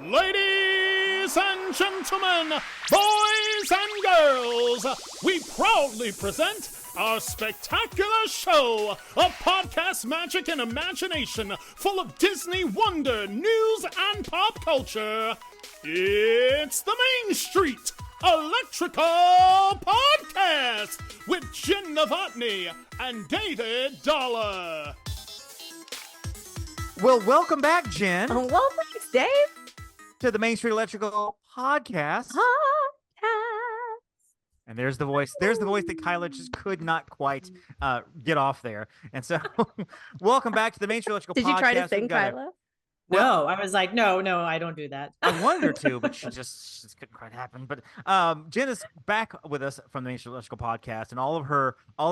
Ladies and gentlemen, boys and girls, we proudly present our spectacular show of podcast magic and imagination full of Disney wonder, news, and pop culture. It's the Main Street Electrical Podcast with Jenn and David Dollar. Well, welcome back, Jen. Well, thanks, Dave. To the Main Street Electrical Podcast. And there's the voice. There's the voice that Kyla just could not quite get off there. And so, welcome back to the Main Street Electrical Podcast. Did you try to sing, Kyla? No, I was like, no, I don't do that. I wanted her to, but she just couldn't quite happen. But Jen is back with us from the Main Street Electrical Podcast and all of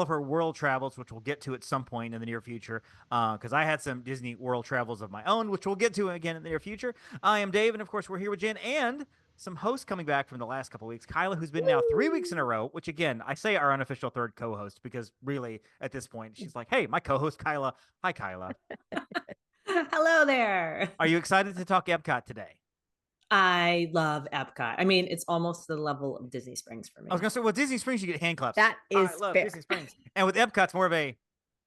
her world travels, which we'll get to at some point in the near future. Because I had some Disney world travels of my own, which we'll get to again in the near future. I am Dave, and of course we're here with Jen and some hosts coming back from the last couple of weeks. Kyla, who's been now 3 weeks in a row, which again, I say our unofficial third co-host because really at this point she's like, hey, my co-host Kyla. Hi, Kyla. Hello there. Are you excited to talk EPCOT today? I love EPCOT. I mean, it's almost the level of Disney Springs for me. I was gonna say, well, Disney Springs, you get hand claps. That is I love fair. Disney Springs, and with EPCOT, it's more of a,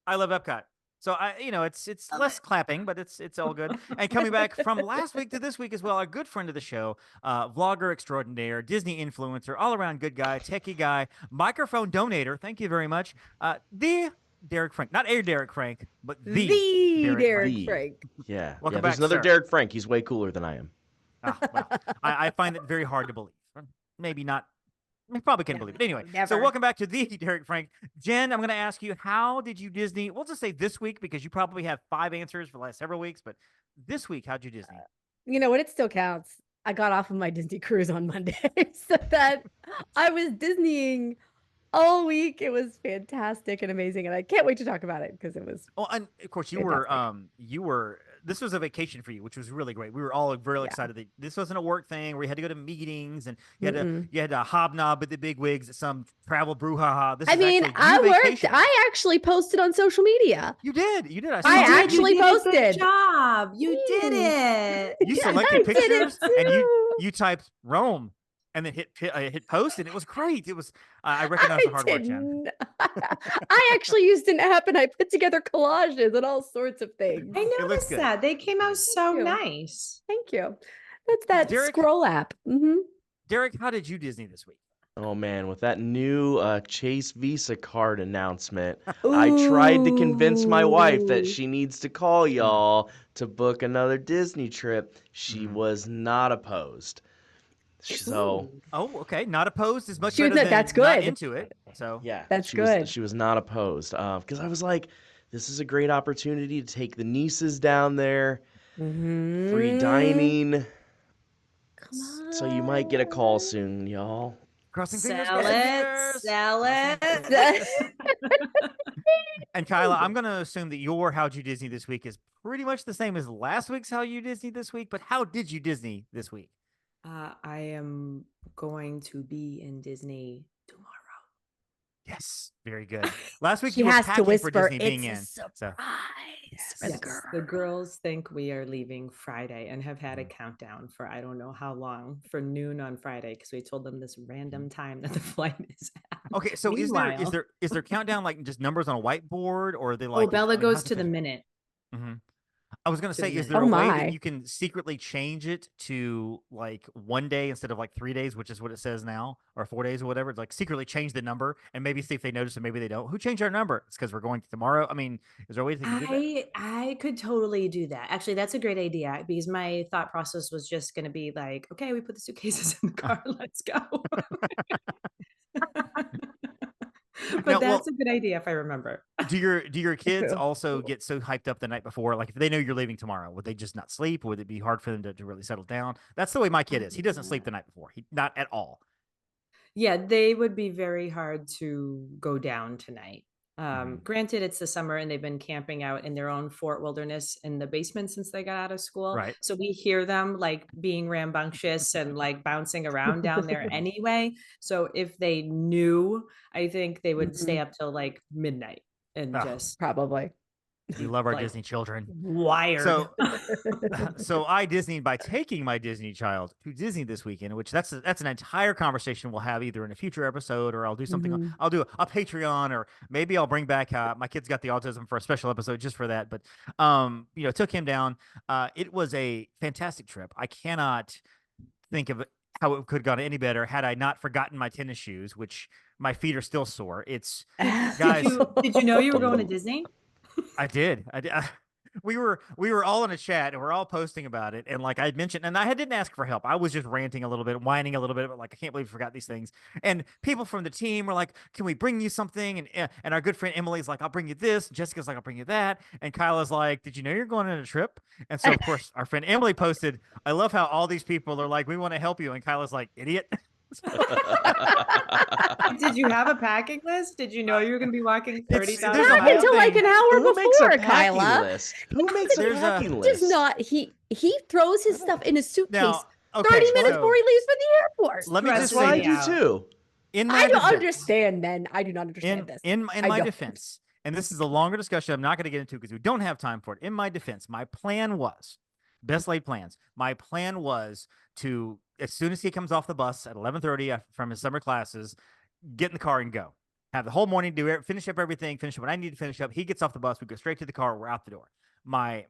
I love EPCOT. So it's less clapping, but it's all good. And coming back from last week to this week as well, our good friend of the show, vlogger extraordinaire, Disney influencer, all around good guy, techie guy, microphone donator. Thank you very much. The Derek Frank, not a Derek Frank, but the Derek Frank. Yeah. Welcome There's back, another sir. Derek Frank. He's way cooler than I am. Oh, well, I find it very hard to believe. Maybe not. I probably can't believe it. Anyway, so Never. welcome back to the Derek Frank. Jen, I'm going to ask you, how did you Disney? We'll just say this week because you probably have 5 answers for the last several weeks. But this week, how'd you Disney? You know what? It still counts. I got off of my Disney cruise on Monday, so that I was Disneying all week. It was fantastic and amazing, and I can't wait to talk about it because it was. Oh, and of course, you were. This was a vacation for you, which was really great. We were all really excited that this wasn't a work thing where you had to go to meetings and you had to hobnob with the big wigs at some travel brouhaha. I mean, I worked. Vacation. I actually posted on social media. You did. I saw it. actually You did a good posted. job. You did it. You I selected did it pictures and too. you typed Rome and then hit post, and it was great. It was I recognized the hard work, Jen. I actually used an app and I put together collages and all sorts of things. I looks noticed good. that. They came out so you. nice. Thank you. That's that Derek? scroll app. Derek, how did you Disney this week? Oh man, with that new Chase Visa card announcement, I tried to convince my wife that she needs to call y'all to book another Disney trip. She was not opposed. So Okay, not opposed is much She was better not- than that's not good. into it. So yeah, That's she good. she was not opposed because I was like, this is a great opportunity to take the nieces down there, free dining. Come on. So you might get a call soon, y'all. crossing fingers. Sell crossing it. fingers. Sell it. And Kyla, I'm going to assume that your How'd You Disney this week is pretty much the same as last week's How You Disney this week, but how did you Disney this week? I am going to be in Disney tomorrow. Yes, very good. Last week She you were has to packing whisper, for Disney it's being a in. surprise So for the Yes, girl. the girls think we are leaving Friday and have had a countdown for I don't know how long for noon on Friday because we told them this random time that the flight is at. okay, so Meanwhile- is there countdown like just numbers on a whiteboard, or are they like? Oh, Bella I mean, goes how's to the official? minute. Mhm. I was gonna To say, the is minute. there Oh a way my. that you can secretly change it to like 1 day instead of like 3 days, which is what it says now, or 4 days or whatever? It's like secretly change the number and maybe see if they notice and maybe they don't. Who changed our number? It's because we're going to tomorrow. I mean, is there a way that you can do that? I could totally do that. Actually, that's a great idea because my thought process was just going to be like, okay, we put the suitcases in the car, let's go. But Now, well- that's a good idea if I remember. Do your kids True. also get so hyped up the night before? Like if they know you're leaving tomorrow, would they just not sleep? Would it be hard for them to really settle down? That's the way my kid is. He doesn't sleep the night before. Not at all. Yeah, they would be very hard to go down tonight. Mhm. Granted, it's the summer and they've been camping out in their own Fort Wilderness in the basement since they got out of school. Right. So we hear them like being rambunctious and like bouncing around down there anyway. So if they knew, I think they would stay up till like midnight and Oh. just Probably. We love our Like, Disney children. Wired. So I Disneyed by taking my Disney child to Disney this weekend, which that's an entire conversation we'll have either in a future episode or I'll do something. Mhm. I'll do a Patreon or maybe I'll bring back my kid's got the autism for a special episode just for that. But took him down. It was a fantastic trip. I cannot think of how it could have gone any better had I not forgotten my tennis shoes, which my feet are still sore. It's guys. Did you know you were going to Disney? I did. We were all in a chat and we're all posting about it. And like I mentioned, and I didn't ask for help. I was just ranting a little bit, whining a little bit, but like, I can't believe I forgot these things. And people from the team were like, can we bring you something? And our good friend Emily's like, I'll bring you this. Jessica's like, I'll bring you that. And Kyla's like, did you know you're going on a trip? And so of course our friend Emily posted, I love how all these people are like, we want to help you. And Kyla's like, idiot. Did you have a packing list? Did you know you were going to be walking 30,000 there's a Not whole until thing. like an hour Who makes a before, packing Kyla. list? Who makes a There's a- packing Does list? not he throws his stuff in his suitcase Now, 30 minutes so before he leaves for the airport. let me Stress just That's what I say, me do out. too. in my I don't defense- understand, men. I do not understand this. In I my don't. defense, and this is a longer discussion I'm not going to get into because we don't have time for it. In my defense, my plan was best laid plans. My plan was to, as soon as he comes off the bus at 11:30 from his summer classes, get in the car and go. Have the whole morning, finish up everything, finish up what I need to finish up. He gets off the bus, we go straight to the car, we're out the door. My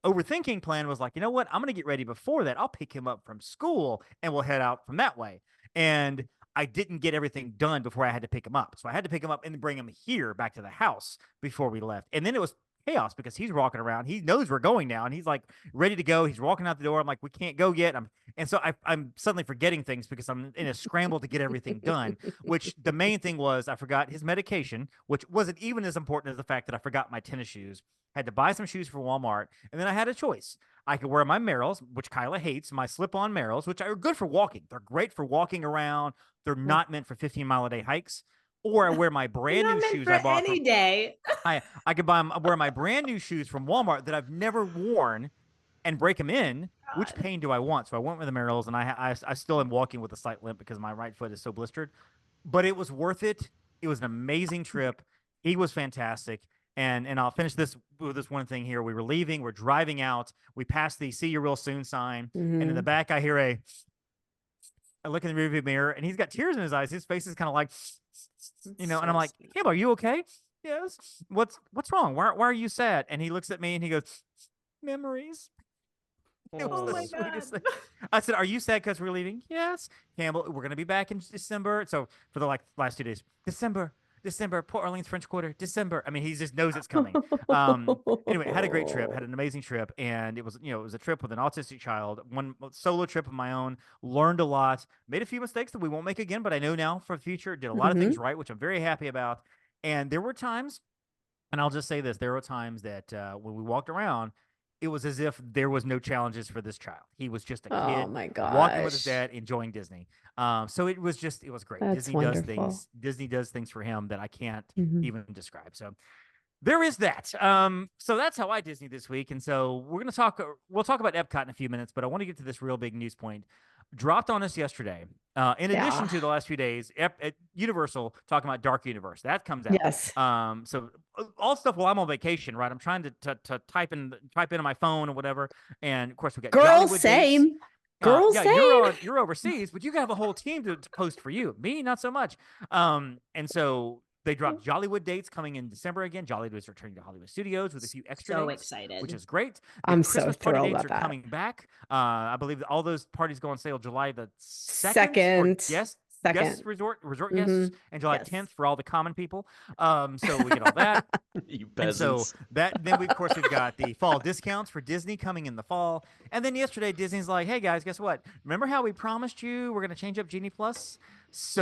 overthinking plan was like, you know what? I'm going to get ready before that. I'll pick him up from school and we'll head out from that way. And I didn't get everything done before I had to pick him up. So I had to pick him up and bring him here back to the house before we left. And then it was chaos because he's walking around. He knows we're going now and he's like ready to go. He's walking out the door. I'm like, we can't go yet. And so I'm suddenly forgetting things because I'm in a scramble to get everything done, which the main thing was I forgot his medication, which wasn't even as important as the fact that I forgot my tennis shoes. Had to buy some shoes for Walmart. And then I had a choice. I could wear my Merrells, which Kyla hates, my slip-on Merrells, which are good for walking. They're great for walking around. They're not meant for 15-mile-a-day hikes. Or I wear my brand Not new meant shoes for I bought any from, day. I could wear my brand new shoes from Walmart that I've never worn and break them in. Which pain do I want? So I went with the Merrells, and I still am walking with a slight limp because my right foot is so blistered. But it was worth it. It was an amazing trip. He was fantastic. And I'll finish this with this one thing here. We were leaving. We're driving out. We passed the "See you real soon" sign, and in the back I hear I look in the rearview mirror, and he's got tears in his eyes. His face is kind of like, and I'm like, "Cam, are you okay?" Yes. What's wrong? Why are you sad? And he looks at me and he goes, "Memories." It was Oh the my sweetest God. thing. I said, "Are you sad because we're leaving?" Yes. Campbell, we're gonna be back in December. So for the last 2 days, December, Port Orleans French Quarter, December. I mean, he just knows it's coming. Anyway, had a great trip, had an amazing trip, and it was a trip with an autistic child, one solo trip of my own. Learned a lot, made a few mistakes that we won't make again, but I know now for the future. Did a lot of things right, which I'm very happy about. And there were times, and I'll just say this: there were times that when we walked around, it was as if there was no challenges for this child. He was just a kid Oh my walking with his gosh. dad, enjoying Disney. So it was great. That's wonderful. Disney does things for him that I can't Mhm. even describe. So there is that. So that's how I Disney this week. And so we'll talk about Epcot in a few minutes, but I want to get to this real big news point. Dropped on us yesterday. In addition to the last few days, at Universal talking about Dark Universe. That comes out. Yes. So all stuff while I'm on vacation, right? I'm trying to type into my phone or whatever. And of course we got Girl, Jollywood dates. same. Girl, Yeah, same. you're overseas, but you have a whole team to post for you. Me, not so much. And so they dropped Jollywood dates coming in December again. Jollywood is returning to Hollywood Studios with a few extra So dates, excited. which is great. The I'm so Christmas party thrilled dates about are that. coming back. I believe that all those parties go on sale July the 2nd. Second. Yes. Second. Guests resort guests, and July Yes. 10th for all the common people. So we get all that. You And so peasants. then we, of course, we've got the fall discounts for Disney coming in the fall. And then yesterday, Disney's like, hey, guys, guess what? Remember how we promised you we're going to change up Genie Plus?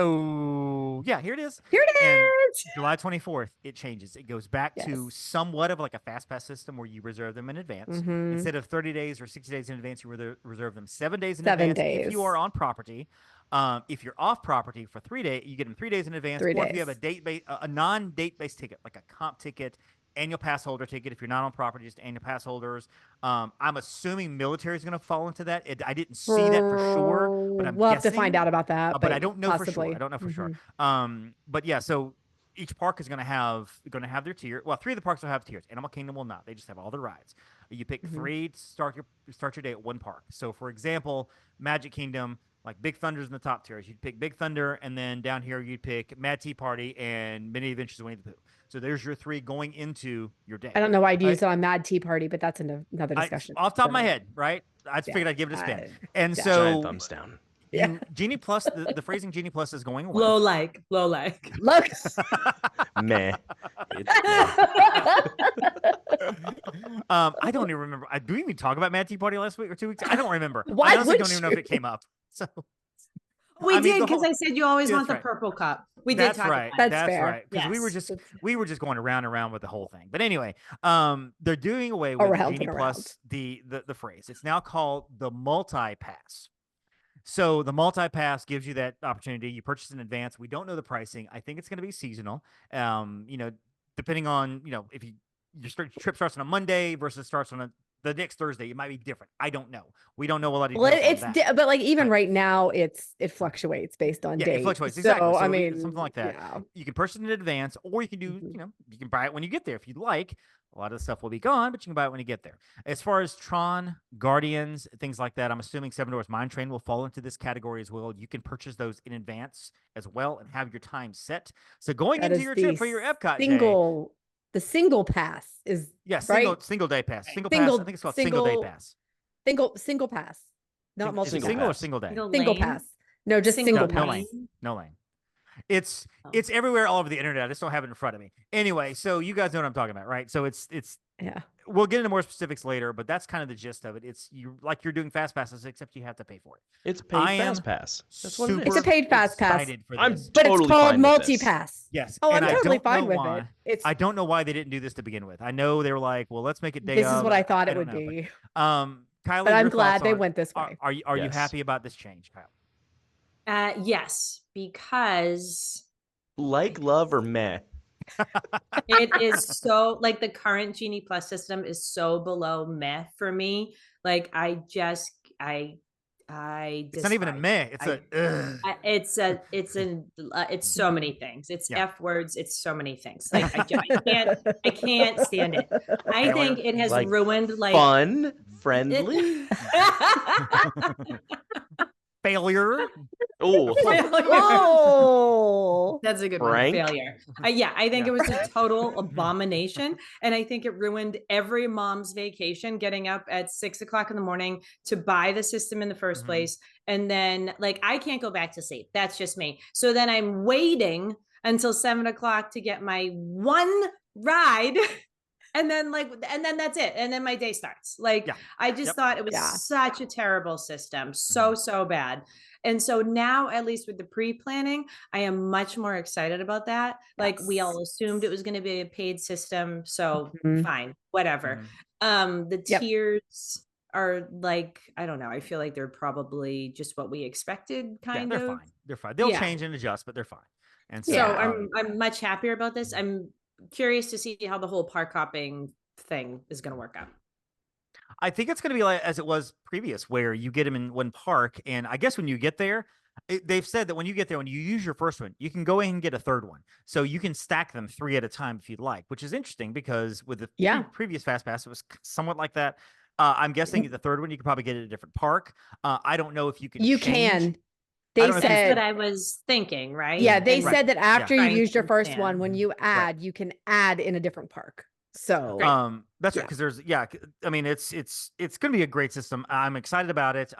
So, yeah, here it is. Here it And is. July 24th, it changes. It goes back to Yes. somewhat of like a fast pass system where you reserve them in advance. Mhm. Instead of 30 days or 60 days in advance, you reserve them 7 days in 7 advance if you days. are on property. If you're off property for 3 days, you get them 3 days in advance. 3 Or if you have days. a non-date based ticket, like a comp ticket, annual pass holder ticket. If you're not on property, just annual pass holders. I'm assuming military is going to fall into that. I didn't see that for sure, but I'm We'll have guessing. to find out about that. But I don't know for possibly. sure. I don't know for sure. Mhm. But yeah, so each park is going to have their tier. Well, 3 of the parks will have tiers. Animal Kingdom will not. They just have all the rides. You pick 3 to start your day at one park. So, for example, Magic Kingdom, like Big Thunder's in the top tiers. You'd pick Big Thunder, and then down here you'd pick Mad Tea Party and Mini Adventures of Winnie the Pooh. So there's your 3 going into your day. I don't know why I'd use it on Mad Tea Party, but that's another discussion. Off the top of my head, right? I just figured I'd give it a spin. And yeah. so Giant thumbs down. Yeah. Genie Plus, the phrasing Genie Plus is going away. Low like. Look. Meh. I don't even remember. Do we even talk about Mad Tea Party last week or 2 weeks? I don't remember. Why I honestly would don't even know if it came up. So We I mean, did the because whole- I said you always That's want the right. purple cup. We That's did talk right. about it. That's fair. Right. Because Yes. we were just going around and around with the whole thing. But anyway, they're doing away with Around Genie and Plus the phrase. It's now called the multi-pass. So the multi-pass gives you that opportunity. You purchase in advance. We don't know the pricing. I think it's going to be seasonal. Depending on, if your trip starts on a Monday versus starts on the next Thursday, it might be different. I don't know. We don't know a lot of Well, details on that. but like even But- right now, it fluctuates based on Yeah, date. it fluctuates exactly. So So I mean, something like that. Yeah. You can purchase it in advance, or you can do, you can buy it when you get there if you'd like. A lot of the stuff will be gone, but you can buy it when you get there. As far as Tron, Guardians, things like that, I'm assuming Seven Dwarfs Mine Train will fall into this category as well. You can purchase those in advance as well and have your time set. So going That into is your the trip for your Epcot day, the single pass is single day pass. Single pass. Single- I think it's called single day pass. single pass, not Is it multi single or pass. single day? Single pass. No, just single No pass. lane. No lane. It's Oh. it's everywhere all over the internet. I just don't have it in front of me. Anyway, so you guys know what I'm talking about, right? So it's Yeah. we'll get into more specifics later, but that's kind of the gist of it. It's you're doing fast passes, except you have to pay for it. It's paid I am fast pass. That's what it super is. It's a paid fast pass. excited for I'm this. But totally it's called fine with this. multi pass. Yes. Oh, and I'm I totally don't fine know with why- it. It's I don't know why they didn't do this to begin with. I know they were like, well, let's make it day this is of. what I thought it don't would know, be. But, Kylie, But I'm your glad thoughts they on- went this way. Are you Yes. happy about this change, Kyle? Yes, because Like, love, or meh? it is so like the current Genie Plus system is so below meh for me. Like I It's not even a despise meh. it. It's It's so many things. It's Yeah. F words. It's so many things. Like I can't stand it. I think it has Like, ruined like Fun, friendly. failure. Oh, Oh, That's a good Frank? one. Failure. Yeah, I think Yeah. it was a total abomination. And I think it ruined every mom's vacation getting up at 6 o'clock in the morning to buy the system in the 1st Mhm. place. And then, like, I can't go back to sleep. That's just me. So then I'm waiting until 7 o'clock to get my one ride. And then that's it. And then my day starts. Like, Yeah. I just Yep. thought it was Yeah. such a terrible system. So bad. And so now, at least with the pre-planning, I am much more excited about that. Like we all assumed it was going to be a paid system. So Mhm. fine, whatever. The Yep. tiers are like, I don't know. I feel like they're probably just what we expected, kind they're of. fine. They're fine. They'll Yeah. change and adjust, but they're fine. And so, So Yeah. I'm much happier about this. I'm curious to see how the whole park hopping thing is going to work out. I think it's going to be like as it was previous, where you get them in one park, and I guess when you get there, they've said that when you get there, when you use your first one, you can go in and get a third one, so you can stack them 3 at a time if you'd like, which is interesting because with the Yeah. previous fast pass, it was somewhat like that. I'm guessing the third one you could probably get at a different park. I don't know if you can. You change. can. I They don't know if you- That's what said, I was thinking, right? yeah, they And- said that after you Trying used to your first understand. one, when you add, you can add in a different park. So That's right, Yeah. because I mean, it's going to be a great system. I'm excited about it.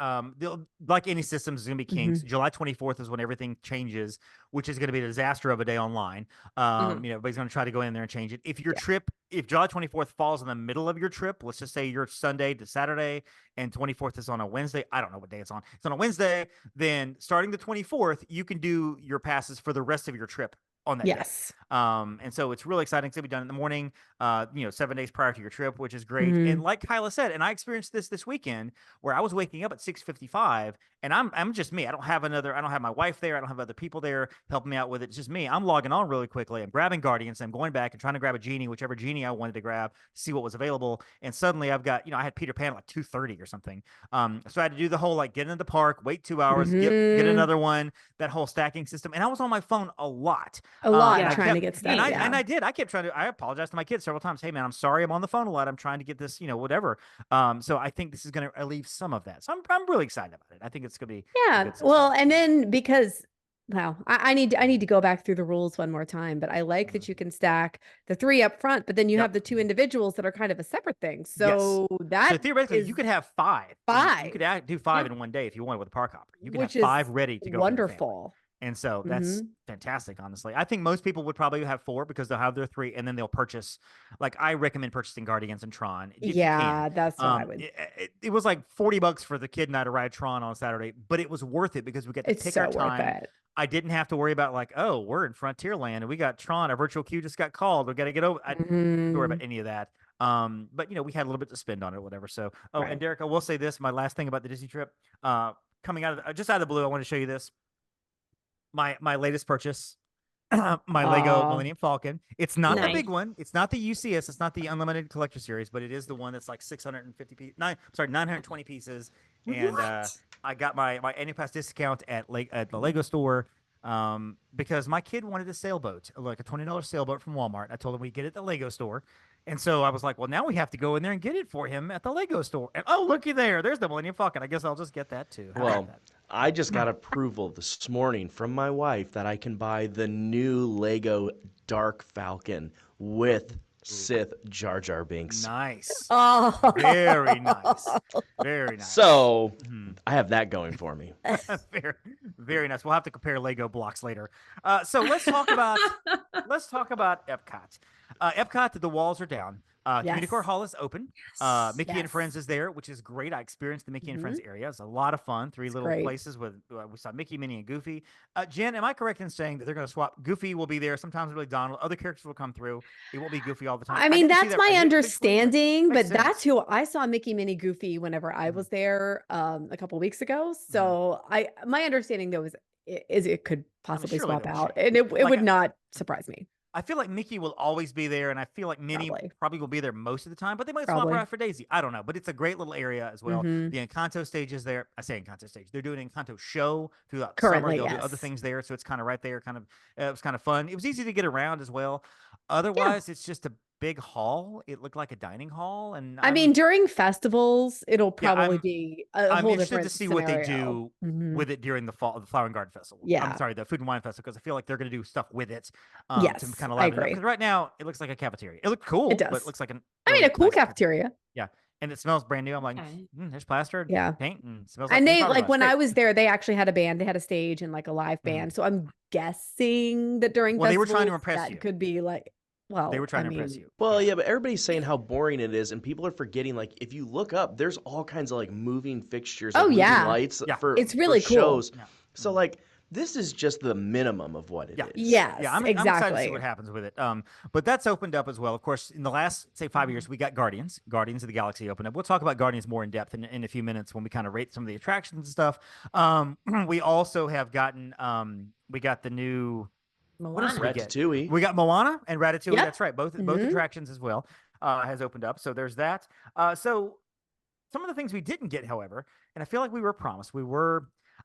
Like any system is going to be kinks. July 24th is when everything changes, which is going to be a disaster of a day online. Everybody's going to try to go in there and change it. If July 24th falls in the middle of your trip, let's just say you're Sunday to Saturday and 24th is on a Wednesday. I don't know what day it's on. It's on a Wednesday. Then starting the 24th, you can do your passes for the rest of your trip on that day. yes. And so it's really exciting. It's gonna be done in the morning, 7 days prior to your trip, which is great. Mhm. And like Kyla said, and I experienced this weekend where I was waking up at 6:55, and I'm just me. I don't have my wife there. I don't have other people there helping me out with it. It's just me. I'm logging on really quickly. I'm grabbing Guardians. I'm going back and trying to grab a Genie, whichever Genie I wanted to grab, see what was available. And suddenly I've got, I had Peter Pan at like 2:30 or something. So I had to do the whole like get into the park, wait 2 hours, get Mhm. another one, that whole stacking system. And I was on my phone a lot. A lot And I trying to kept- get stuff. And I yeah. and I did. I kept trying to. I apologized to my kids several times. Hey man, I'm sorry. I'm on the phone a lot. I'm trying to get this. Whatever. So I think this is going to relieve some of that. So I'm really excited about it. I think it's going to be a Yeah. good Well, success. and then because wow, I need to go back through the rules one more time, but I like that you can stack the 3 up front, but then you Yep. have the 2 individuals that are kind of a separate thing. So that So theoretically, is you could have 5. You 5. could do 5 Yeah. in one day if you wanted with a park hopper. You could which have 5 is ready to go. For the family. wonderful. And so that's fantastic, honestly. I think most people would probably have 4 because they'll have their 3 and then they'll purchase. Like I recommend purchasing Guardians and Tron. If you Yeah, can. that's what I would. It was like $40 for the kid and I to ride Tron on Saturday, but it was worth it because we get to It's pick so our worth time. it. I didn't have to worry about like, oh, we're in Frontierland and we got Tron. Our virtual queue just got called. We got to get over. I didn't have to worry about any of that. But we had a little bit to spend on it or whatever. So, and Derek, I will say this, my last thing about the Disney trip, coming out of just out of the blue, I want to show you this. My latest purchase, my Lego Millennium Falcon. It's not the big one. It's not the UCS. It's not the Unlimited Collector Series, but it is the one that's like 920 pieces. And I got my annual pass discount at the Lego store because my kid wanted a sailboat, like a $20 sailboat from Walmart. I told him we'd get it at the Lego store. And so I was like, well, now we have to go in there and get it for him at the Lego store. And oh, looky there. There's the Millennium Falcon. I guess I'll just get that too. Well, I just got approval this morning from my wife that I can buy the new Lego Dark Falcon with Sith Jar Jar Binks. Nice. Oh, very nice. Very nice. So I have that going for me. very, very nice. We'll have to compare Lego blocks later. So let's talk about Epcot. Epcot, the walls are down. Community Core Hall is open. Mickey and Friends is there, which is great. I experienced the Mickey and Friends area. It's a lot of fun. 3 little places with we saw Mickey, Minnie, and Goofy. Jen, am I correct in saying that they're going to swap? Goofy will be there. Sometimes it'll be Donald. Other characters will come through. It won't be Goofy all the time. I mean, that's my understanding, but Makes sense. that's who I saw Mickey, Minnie, Goofy whenever I was there a couple weeks ago. So my understanding though is it could possibly surely swap they'll out, change. and it would not surprise me. I feel like Mickey will always be there, and I feel like Minnie probably will be there most of the time, but they might swap her out for Daisy. I don't know, but it's a great little area as well. The Encanto stage is there. I say Encanto stage. They're doing an Encanto show throughout summer. They'll do other things there, so it's kind of right there. It was kind of fun. It was easy to get around as well. Otherwise, it's just a big hall. It looked like a dining hall, and I mean, during festivals, it'll probably be a I'm whole interested different to see what they scenario. do with it during the Flower and Garden Festival. I'm sorry, the Food and Wine Festival, because I feel like they're going to do stuff with it. Yes, to kind of I liven it up. agree. Because right now it looks like a cafeteria. It looked cool. It does. But it looks like a cool cafeteria. Yeah, and it smells brand new. I'm like, there's plaster, paint, and smells. And like they like when I was there, they actually had a band. They had a stage and like a live band. So I'm guessing that during they were trying to festivals, impress you. Could be like. Well, they were trying to impress you. Well, yeah, but everybody's saying how boring it is, and people are forgetting. Like, if you look up, there's all kinds of like moving fixtures, moving lights for it's really for cool. shows. So like, this is just the minimum of what it is. Yes, I'm exactly. excited to see what happens with it. But that's opened up as well. Of course, in the last say 5 years, we got Guardians of the Galaxy opened up. We'll talk about Guardians more in depth in a few minutes when we kind of rate some of the attractions and stuff. We also have gotten we got the new. What else did we get? Ratatouille. We got Moana and Ratatouille. That's right. Both attractions as well has opened up. So there's that. So some of the things we didn't get, however, and I feel like we were promised.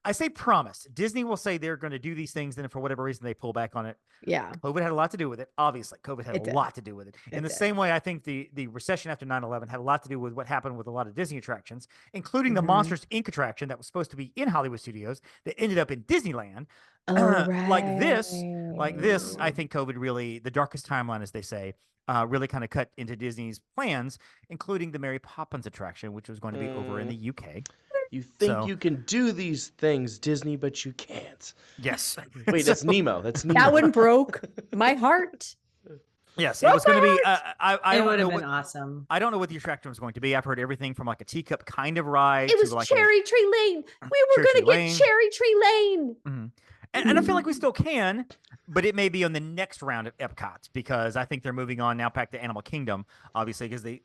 I say promised. Disney will say they're going to do these things, then if for whatever reason they pull back on it. Yeah. COVID had a lot to do with it. Obviously, COVID had a lot to do with it. In the same way, I think the recession after 9/11 had a lot to do with what happened with a lot of Disney attractions, including the Monsters Inc. attraction that was supposed to be in Hollywood Studios that ended up in Disneyland. Like this, I think COVID really, the darkest timeline, as they say, really kind of cut into Disney's plans, including the Mary Poppins attraction, which was going to be over in the UK. You think you can do these things, Disney, but you can't. Yes. Wait, that's Nemo. That's Nemo. That one broke my heart. Yes, it was going to be. It would have been awesome. I don't know what the attraction was going to be. I've heard everything from like a teacup kind of ride. It was like Cherry Tree Lane. We were going to get Cherry Tree Lane. And I feel like we still can, but it may be on the next round of Epcot because I think they're moving on now back to Animal Kingdom, obviously, because the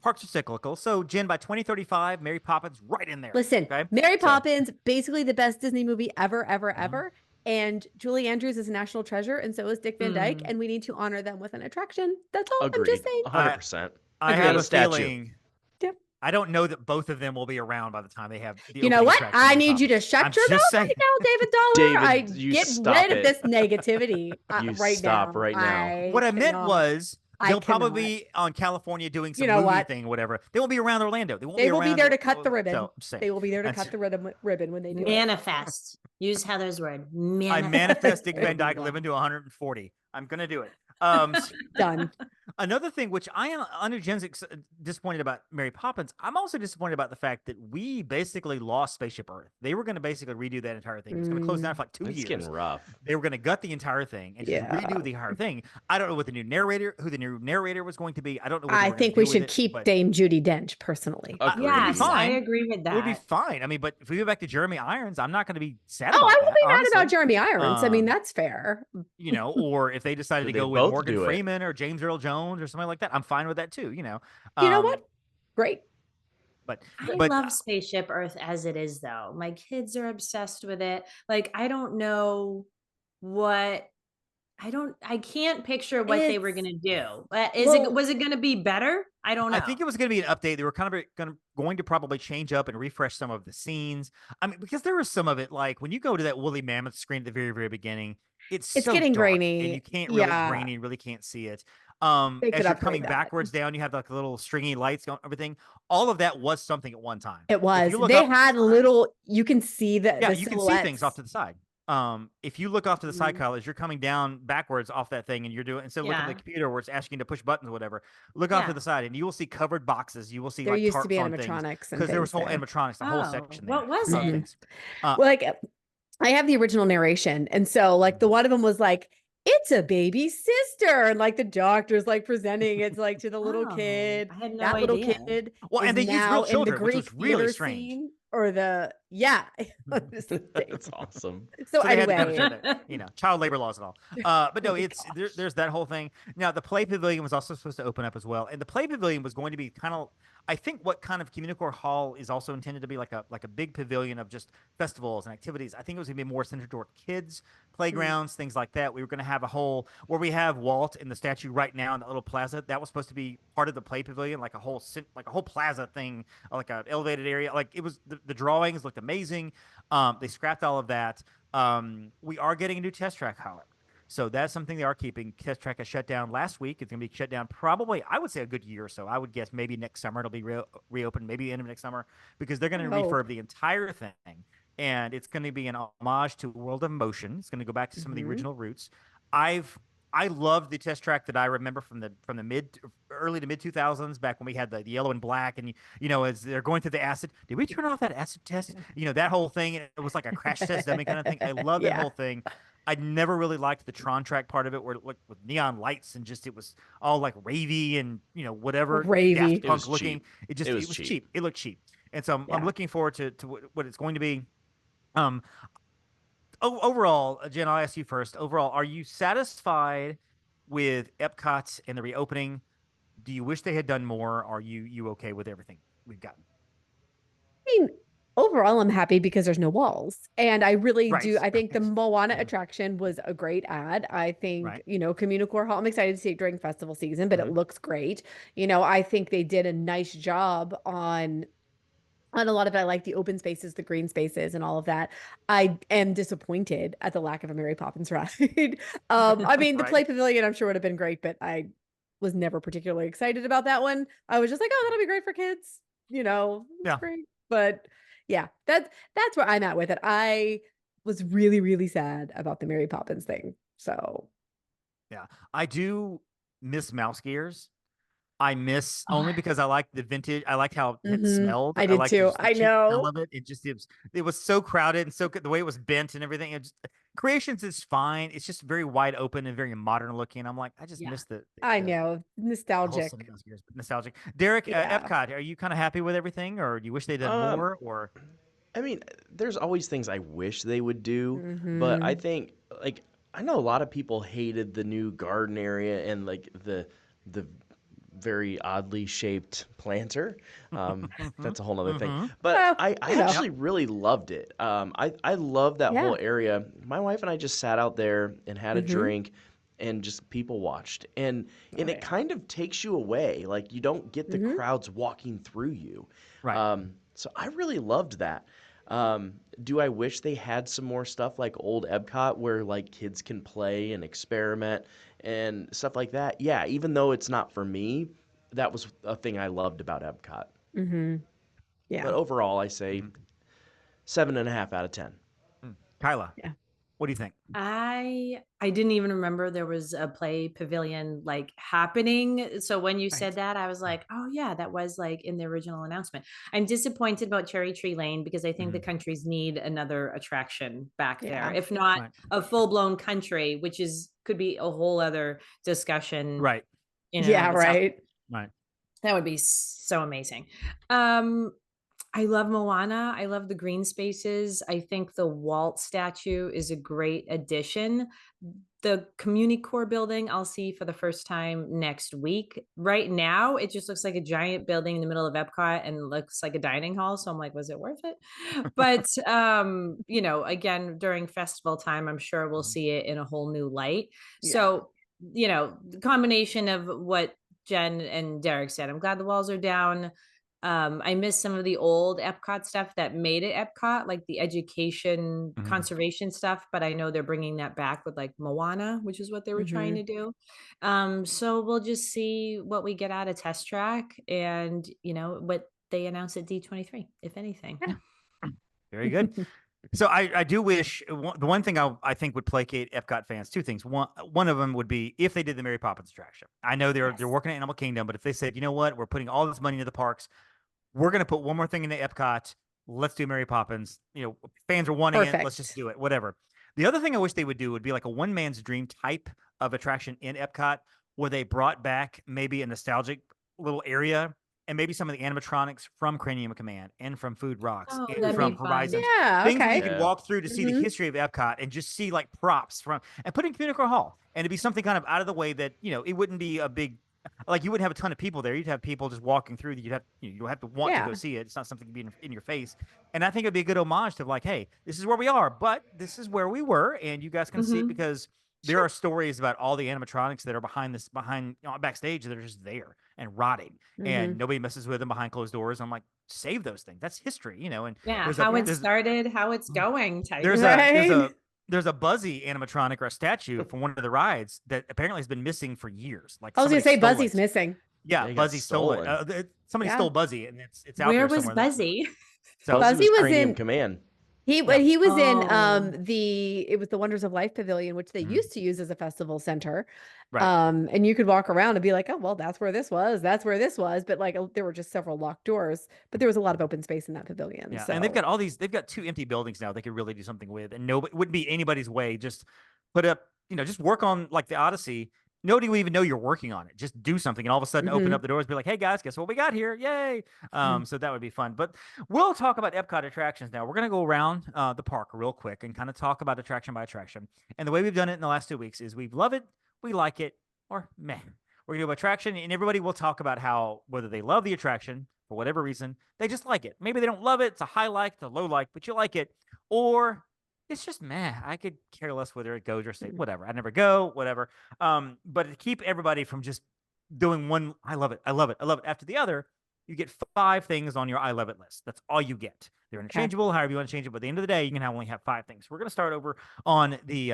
parks are cyclical. So, Jen, by 2035, Mary Poppins right in there. Listen, Mary Poppins, basically the best Disney movie ever. And Julie Andrews is a national treasure, and so is Dick Van Dyke, and we need to honor them with an attraction. That's all. Agreed. I'm just saying. 100%. I have a feeling. I don't know that both of them will be around by the time they have the You know opening what? attraction I of need you to Poppins. shut I'm your just mouth saying. right now, David Dollar. David, I you get stop rid of it. this negativity You right stop now. right now. What I meant cannot. was I they'll cannot. probably be on California doing some You know movie what? thing or whatever. They won't be around Orlando. They won't They be will be around there to cut the ribbon. So I'm just saying. They will be there to That's- cut the ribbon when they do it. Manifest. Use Heather's word. I manifest Dick Van There you Dyke go. living to 140. I'm gonna do it. Done. Another thing, which I know Jen's disappointed about Mary Poppins. I'm also disappointed about the fact that we basically lost Spaceship Earth. They were going to basically redo that entire thing. It was going to close down for like 2 It's years. getting rough. They were going to gut the entire thing and just redo the entire thing. I don't know what who the new narrator was going to be. I don't know. What I think we should keep Dame Judi Dench personally. Agreed. Yes, I fine. agree with that. It would be fine. I mean, but if we go back to Jeremy Irons, I'm not going to be sad Oh, about I that. won't be mad honestly. about Jeremy Irons. I mean, that's fair. You know, or if they decided Should to they go with both Morgan do it? Freeman or James Earl Jones or something like that, I'm fine with that too. You know, You know what? Great. But I love Spaceship Earth as it is, though. My kids are obsessed with it. Like, I don't know what I can't picture what they were gonna do. Was it gonna be better? I don't know. I think it was going to be an update. They were kind of going to probably change up and refresh some of the scenes. I mean, because there was some of it, like when you go to that woolly mammoth screen at the very, very beginning, it's so getting dark, grainy. and you can't really grainy, really can't see it. As you're coming backwards down, you have like little stringy lights going, everything. All of that was something at one time. It was. They had little. You can see the you can see things off to the side. If you look off to the side, Kyle, as you're coming down backwards off that thing and you're doing, instead of looking at the computer where it's asking you to push buttons or whatever, look off to the side and you will see covered boxes. You will see there like used to be tarps on animatronics because there was whole animatronics, the whole section there. What was it? Things. Well, like I have the original narration, and so like the one of them was like, "It's a baby sister," and like the doctor's like presenting it's like to the little kid. I had no that idea. little kid. Well, and they is used now real in children, the which Greek was really theater strange. scene, or the That's awesome. So they had to anyway, show that, you know, child labor laws and all. But no, there's that whole thing. Now the Play Pavilion was also supposed to open up as well, and the Play Pavilion was going to be kind of, I think, what kind of Communicore Hall is also intended to be like a big pavilion of just festivals and activities. I think it was going to be more centered toward kids, playgrounds, things like that. We were going to have a whole where we have Walt and the statue right now in that little plaza. That was supposed to be part of the Play Pavilion, like a whole plaza thing, like an elevated area. Like it was the drawings looked amazing. They scrapped all of that. We are getting a new test track, however. So that's something they are keeping. Test track is shut down last week. It's going to be shut down probably, I would say, a good year or so. I would guess maybe next summer it'll be reopened, maybe the end of next summer, because they're going to refurb the entire thing. And it's going to be an homage to World of Motion. It's going to go back to some of the original roots. I love the test track that I remember from the early to mid 2000s, back when we had the yellow and black, and you know, as they're going through the acid, did we turn off that acid test? You know, that whole thing. It was like a crash test dummy kind of thing. I love that whole thing. I never really liked the Tron track part of it, where it looked with neon lights and just it was all like ravey and whatever ravey. Daft Punk looking. Cheap. It was cheap. It looked cheap, and so I'm looking forward to what it's going to be. Overall, Jen, I'll ask you first. Overall, are you satisfied with EPCOT and the reopening? Do you wish they had done more? Are you okay with everything we've gotten? I mean, overall, I'm happy because there's no walls. And I really do. I think the Moana attraction was a great ad. I think, Communicore Hall, I'm excited to see it during festival season, but it looks great. I think they did a nice job on a lot of it. I like the open spaces, the green spaces, and all of that. I am disappointed at the lack of a Mary Poppins ride. I mean, the Play Pavilion, I'm sure would have been great, but I was never particularly excited about that one. I was just like, oh, that'll be great for kids. It's great. But yeah, that's where I'm at with it. I was really, really sad about the Mary Poppins thing. So yeah, I do miss mouse gears. I miss only because I like the vintage. I liked how it smelled. I did too. I know. Smell of it. It was so crowded and so good. The way it was bent and everything. Creations is fine. It's just very wide open and very modern looking. I'm like, I just miss the I know. Nostalgic. Nostalgic. Derek, EPCOT, are you kind of happy with everything, or do you wish they'd done more? Or I mean, there's always things I wish they would do, but I think I know a lot of people hated the new garden area and like the very oddly shaped planter. That's a whole other thing. But I actually really loved it. I love that whole area. My wife and I just sat out there and had a drink, and just people watched. And Oh, it kind of takes you away. Like you don't get the Mhm. crowds walking through you. Right. So I really loved that. Do I wish they had some more stuff like old Epcot where like kids can play and experiment and stuff like that? Yeah, even though it's not for me, that was a thing I loved about Epcot. Mhm. Yeah. But overall, I say Mhm. 7.5 out of 10. Kyla, Yeah. what do you think? I didn't even remember there was a play pavilion like happening. So when you said Right. that, I was like, oh yeah, that was like in the original announcement. I'm disappointed about Cherry Tree Lane because I think the countries need another attraction back there. Yeah. If not Right. a full-blown country, which is could be a whole other discussion Right. in and Yeah, of itself. right. Right. That would be so amazing. Um, I love Moana. I love the green spaces. I think the Walt statue is a great addition. The community core building I'll see for the first time next week. Right now, it just looks like a giant building in the middle of Epcot and looks like a dining hall. So I'm like, was it worth it? But you know, again, during festival time, I'm sure we'll see it in a whole new light. Yeah. So, you know, the combination of what Jenn and Derek said, I'm glad the walls are down. I miss some of the old Epcot stuff that made it Epcot, like the education Mhm. conservation stuff, but I know they're bringing that back with like Moana, which is what they were trying Mhm. to do. So we'll just see what we get out of Test Track and, you know, what they announce at D23, if anything. Yeah. Very good. So I do wish the one thing I think would placate Epcot fans, two things. One of them would be if they did the Mary Poppins attraction. I know they're Yes. working at Animal Kingdom, but if they said, you know what, we're putting all this money into the parks, we're going to put one more thing into Epcot. Let's do Mary Poppins. You know, fans are wanting it. Let's just Perfect. do it. Whatever. The other thing I wish they would do would be like a one man's dream type of attraction in Epcot where they brought back maybe a nostalgic little area and maybe some of the animatronics from Cranium Command and from Food Rocks Oh, and that'd be from fun. Horizons. Yeah, Things where you okay. could Yeah. walk through to see the Mhm. history of Epcot and just see like props from and put in Communicore Hall. And it'd be something kind of out of the way that, you know, it wouldn't be a big like you wouldn't have a ton of people there. You'd have people just walking through. You'd have to want to Yeah. go see it. It's not something to be in your face. And I think it'd be a good homage to like, hey, this is where we are, but this is where we were, and you guys can see it Mhm. because there are stories about all the animatronics that are behind backstage that are just there and rotting, and Mhm. nobody messes with them behind closed doors. I'm like, save those things. That's history, you know. And Yeah, there's a how it there's started, how it's going type. there's a there's Right. a there's a Buzzy animatronic or a statue from one of the rides that apparently has been missing for years. Like I was gonna somebody say stole Buzzy's it. missing. Yeah, Yeah, it got Buzzy stole it. stolen. Somebody Yeah. stole Buzzy, and it's out Where there was somewhere. Buzzy? So Buzzy Buzzy was was Cranium in Command. yeah. he was in Oh. it was the Wonders of Life Pavilion, which they Mhm. used to use as a festival center. Right. And you could walk around and be like, oh well, that's where this was, that's where this was. But like there were just several locked doors, but there was a lot of open space in that pavilion. Yeah, and So they've got two empty buildings now they could really do something with, and nobody it wouldn't be anybody's way. Just put up, just work on like the Odyssey. Nobody will even know you're working on it. Just do something, and all of a sudden open Mhm. up the doors, be like, "Hey guys, guess what we got here? Yay!" Mhm. So that would be fun. But we'll talk about Epcot attractions now. We're gonna go around the park real quick and kind of talk about attraction by attraction. And the way we've done it in the last 2 weeks is we love it, we like it, or meh. We're gonna do attraction, and everybody will talk about how whether they love the attraction for whatever reason, they just like it. Maybe they don't love it; it's a high like, it's a low like, but you like it, or it's just meh. I could care less whether it goes or stay. Whatever. I never go. Whatever. But to keep everybody from just doing one, I love it, I love it, I love it after the other, you get 5 things on your I love it list. That's all you get. They're Okay. interchangeable, however you want to change it. But at the end of the day, you can only have 5 things. We're going to start over on the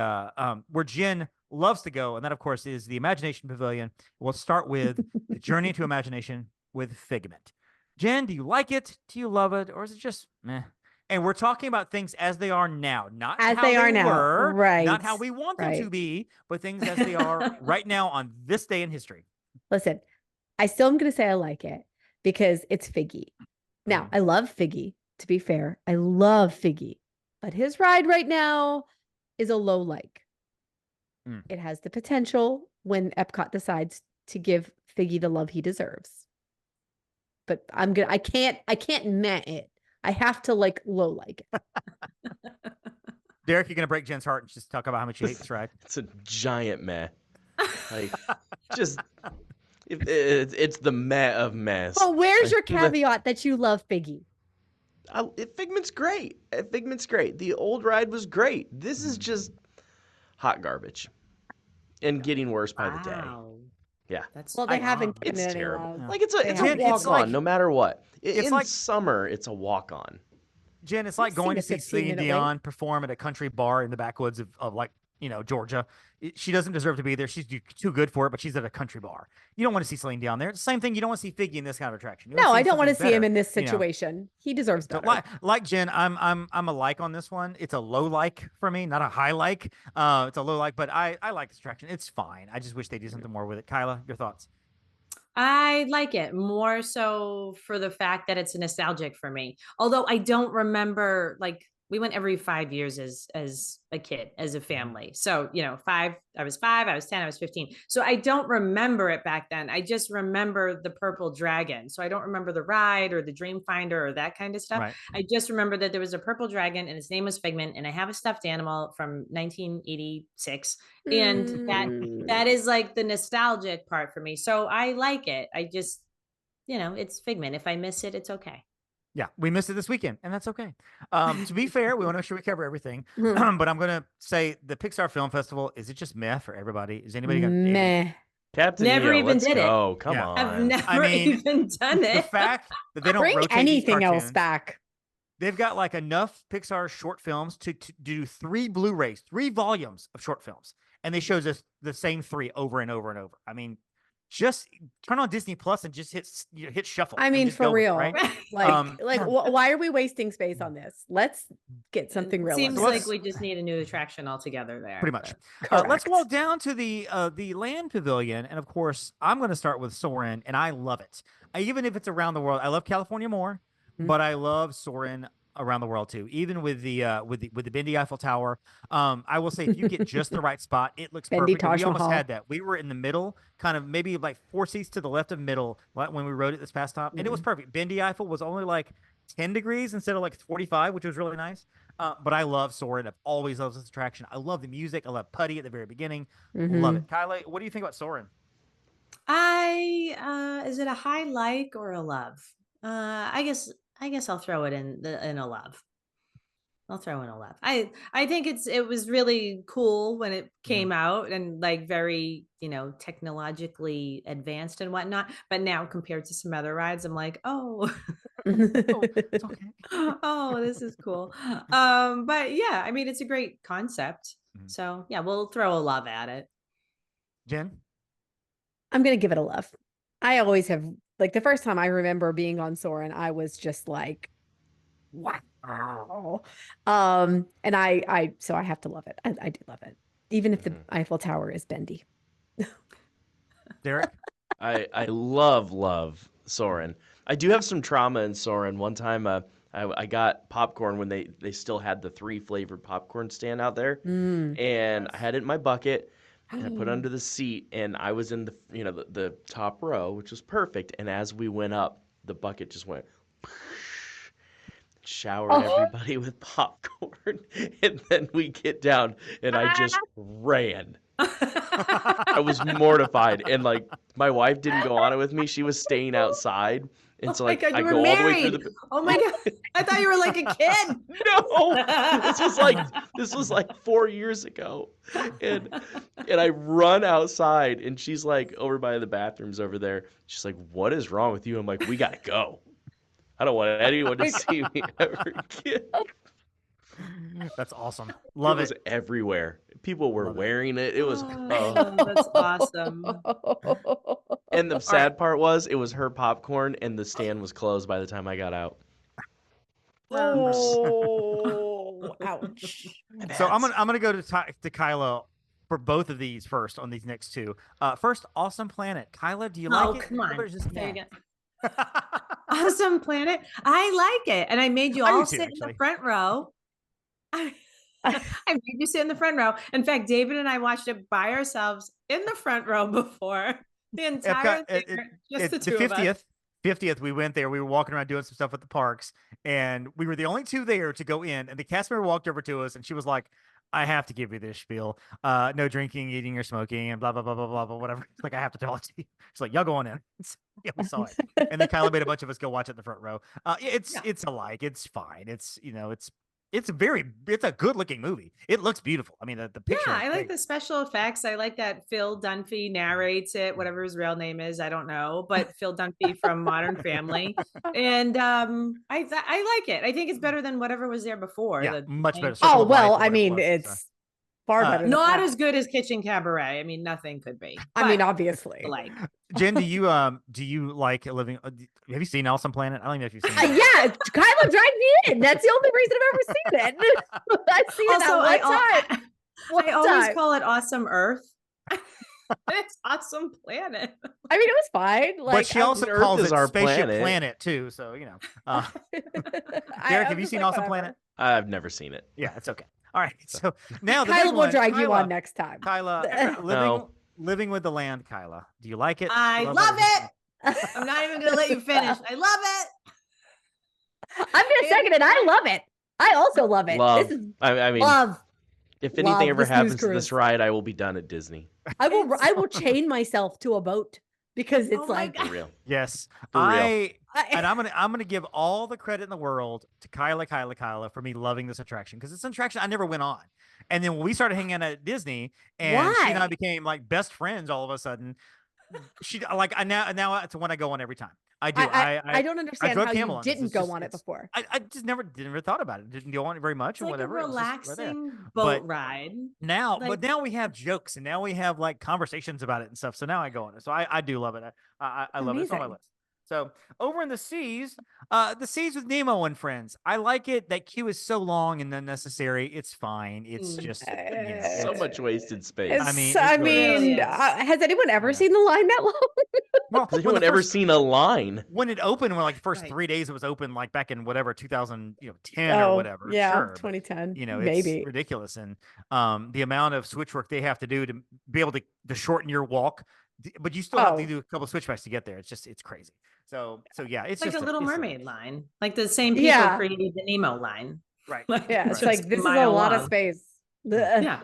where Jen loves to go, and that of course is the Imagination Pavilion. We'll start with the Journey into Imagination with Figment. Jen, do you like it? Do you love it, or is it just meh? And we're talking about things as they are now, not As how they are now. were, Right. not how we want them to Right. be, but things as they are right now on this day in history. Listen, I still am gonna say I like it because it's Figgy. Now, I love Figgy, to be fair. I love Figgy, but his ride right now is a low like. Mm. It has the potential when Epcot decides to give Figgy the love he deserves. But I can't meh it. I have to like low like it. Derek, you're gonna break Jen's heart and just talk about how much you hate this ride. It's a giant meh. Like, just it's the meh of mess. But where's your Like, caveat that you love Figgy? Figment's great. Figment's great. The old ride was great. This is just hot garbage. and getting worse by the day. Wow. Yeah. That's Well, they haven't It's given any terrible. love. Like it's They a haven't walk given on any no matter what. It's In like- summer, it's a walk on. Jen, it's I've like going to seen a see Celine 15-minute Dion perform at a country bar in the backwoods of like, Georgia. She doesn't deserve to be there. She's too good for it, but she's at a country bar. You don't want to see Celine Dion there. It's the same thing. You don't want to see Figgy in this kind of attraction. You No, see I don't want to something see him better, in this you know? situation. He deserves So better. like Jen, I'm a like on this one. It's a low like for me, not a high like. It's a low like, but I like this attraction. It's fine. I just wish they did something more with it. Kyla, your thoughts? I like it more so for the fact that it's nostalgic for me. Although I don't remember, like, we went every 5 years as a kid, as a family. So, I was 5, I was 10, I was 15. So I don't remember it back then. I just remember the purple dragon. So I don't remember the ride or the dream finder or that kind of stuff. Right. I just remember that there was a purple dragon and his name was Figment, and I have a stuffed animal from 1986. And that is like the nostalgic part for me. So I like it. I just, it's Figment. If I miss it, it's okay. Yeah, we missed it this weekend, and that's okay. To be fair, we want to make sure we cover everything. But I'm going to say the Pixar Film Festival, is it just meh for everybody? Is anybody going to... Meh. Captain Never EO, even let's did it. go. Come Yeah. I've on. never even done The it. fact that they don't Bring rotate these anything else cartoons, back. they've got like enough Pixar short films to do 3 Blu-rays, 3 volumes of short films, and they shows us the same 3 over and over and over. I mean, just turn on Disney Plus and just hit shuffle. I and mean, just for go with it, real. right? Why are we wasting space on this? Let's get something real. Seems So like let's- we just need a new attraction altogether there. Pretty much. but- Let's Correct. walk down to the land pavilion, and of course, I'm going to start with Soarin', and I love it. Even if it's around the world, I love California more, but I love Soarin' around the world too. Even with the bendy Eiffel Tower, I will say if you get just the right spot, it looks Bendy perfect. And we Taj almost Mahal. had that. We were in the middle, kind of maybe like 4 seats to the left of middle when we rode it this past time, and it was perfect. Bendy Eiffel was only like 10 degrees instead of like 45, which was really nice. But I love Soarin'. I've always loved this attraction. I love the music. I love Putty at the very beginning. Love it. Kyla, what do you think about Soarin'? Is it a high like or a love? I guess I'll throw it in a love. I'll throw in a love. I think it was really cool when it came out and like very, technologically advanced and whatnot. But now compared to some other rides, I'm like, oh, It's okay. oh, this is cool. But yeah, I mean, it's a great concept. So yeah, we'll throw a love at it. Jen? I'm gonna give it a love. I always have, like, the first time I remember being on Soarin', I was just like, wow. And so I have to love it. I do love it, even if the Eiffel Tower is bendy. Derek? I love Soarin'. I do have some trauma in Soarin'. One time I got popcorn when they still had the 3 flavored popcorn stand out there. And I had it in my bucket. And I put it under the seat, and I was in the top row, which was perfect. And as we went up, the bucket just went, showered everybody with popcorn, and then we get down, and I just ran. I was mortified, and like my wife didn't go on it with me; she was staying outside. And so, like, God, I you go were all the way through married. the. Oh my God. I thought you were like a kid. No, this was like 4 years ago, and I run outside, and she's like over by the bathrooms over there. She's like, "What is wrong with you?" I'm like, "We gotta go. I don't want anyone to see me ever again." That's awesome. Love it it. was everywhere. People were wearing it. It was. Oh, that's awesome. And the sad part was, it was her popcorn, and the stand was closed by the time I got out. Oh, ouch. So I'm gonna go to Kyla for both of these first on these next 2. First, Awesome Planet. Kyla, do you like it? Come on. Or is it just There you meh? go. Awesome Planet. I like it. And I made you I do all too, sit in actually. the front row. I made you sit in the front row. In fact, David and I watched it by ourselves in the front row before the entire thing. Just the The two of us. 50th, we went there. We were walking around doing some stuff at the parks, and we were the only 2 there to go in. And the cast member walked over to us, and she was like, "I have to give you this spiel. No drinking, eating, or smoking, and blah blah blah blah blah blah whatever." It's like, I have to tell it to you. She's like, "Y'all go on in." Yeah, we saw it, and then Kyla made a bunch of us go watch it in the front row. It's alike. It's fine. It's it's a good looking movie. It looks beautiful. I mean, the picture. Yeah, is I like great. the special effects. I like that Phil Dunphy narrates it, whatever his real name is, I don't know, but Phil Dunphy from Modern Family, and I like it. I think it's better than whatever was there before. Yeah, the much better. main- Circle Oh of Life well, or I whatever it mean, was, so. it's far better. Than Not that. as good as Kitchen Cabaret. I mean, nothing could be. I mean, but obviously. like Jen, do you like living? Have you seen Alice on Planet? I don't even know if you've seen it. Yeah, Kyla dragged me in. That's the only reason I've ever seen it. I see it that also, one time. One I always time. call it Awesome Earth. It's Awesome Planet. I mean, it was fine. Like, But she also Earth calls is it our Spaceship planet. Planet too. So you know, I Derek, have was you just seen like, Awesome whatever. Planet? I've never seen it. Yeah, it's okay. All right. So now the Kyla big will one, drag you Kyla, on next time. Kyla, No. living with the land. Kyla, do you like it? I love it. I'm not even gonna let you finish. I love it. I'm gonna second it. I love it. I also love it. Love. This is I mean, love. if love anything ever this news happens to cruise. this ride, I will be done at Disney. I will chain myself to a boat because it's Oh my like God. For real. Yes, For real. and I'm gonna give all the credit in the world to Kyla for me loving this attraction because it's an attraction I never went on. And then when we started hanging out at Disney, and she and I Why? became like best friends all of a sudden. She like I now it's one I go on every time. I do. I don't understand drove how Camel you on this. didn't It's go just- on it it's- before. I just never thought about it. Didn't go on it very much It's or like a whatever. It was just right there. relaxing But boat ride. Now, Like- but now we have jokes and now we have like conversations about it and stuff. So now I go on it. So I do love it. I love it. It's on my Amazing. list. So over in the seas with Nemo and friends. I like it. That queue is so long and unnecessary. It's fine. It's just you know, So it's- much wasted space. It's, I mean, I it's really mean, is. has anyone ever Yeah. seen the line that long? well, Has when anyone the ever first- seen a line? when it opened, when like the first Right. 3 days it was open, like back in whatever 2010 or whatever. Yeah, sure, but, 2010. you know, maybe. it's ridiculous, and the amount of switch work they have to do to be able to shorten your walk, but you still have to Oh. do a couple of switchbacks to get there. It's crazy. So yeah, it's It's like just a Little it's Mermaid line. Like the same people Yeah. created the Nemo line. right. Yeah, it's just like this is a mile lot of long. space. Yeah.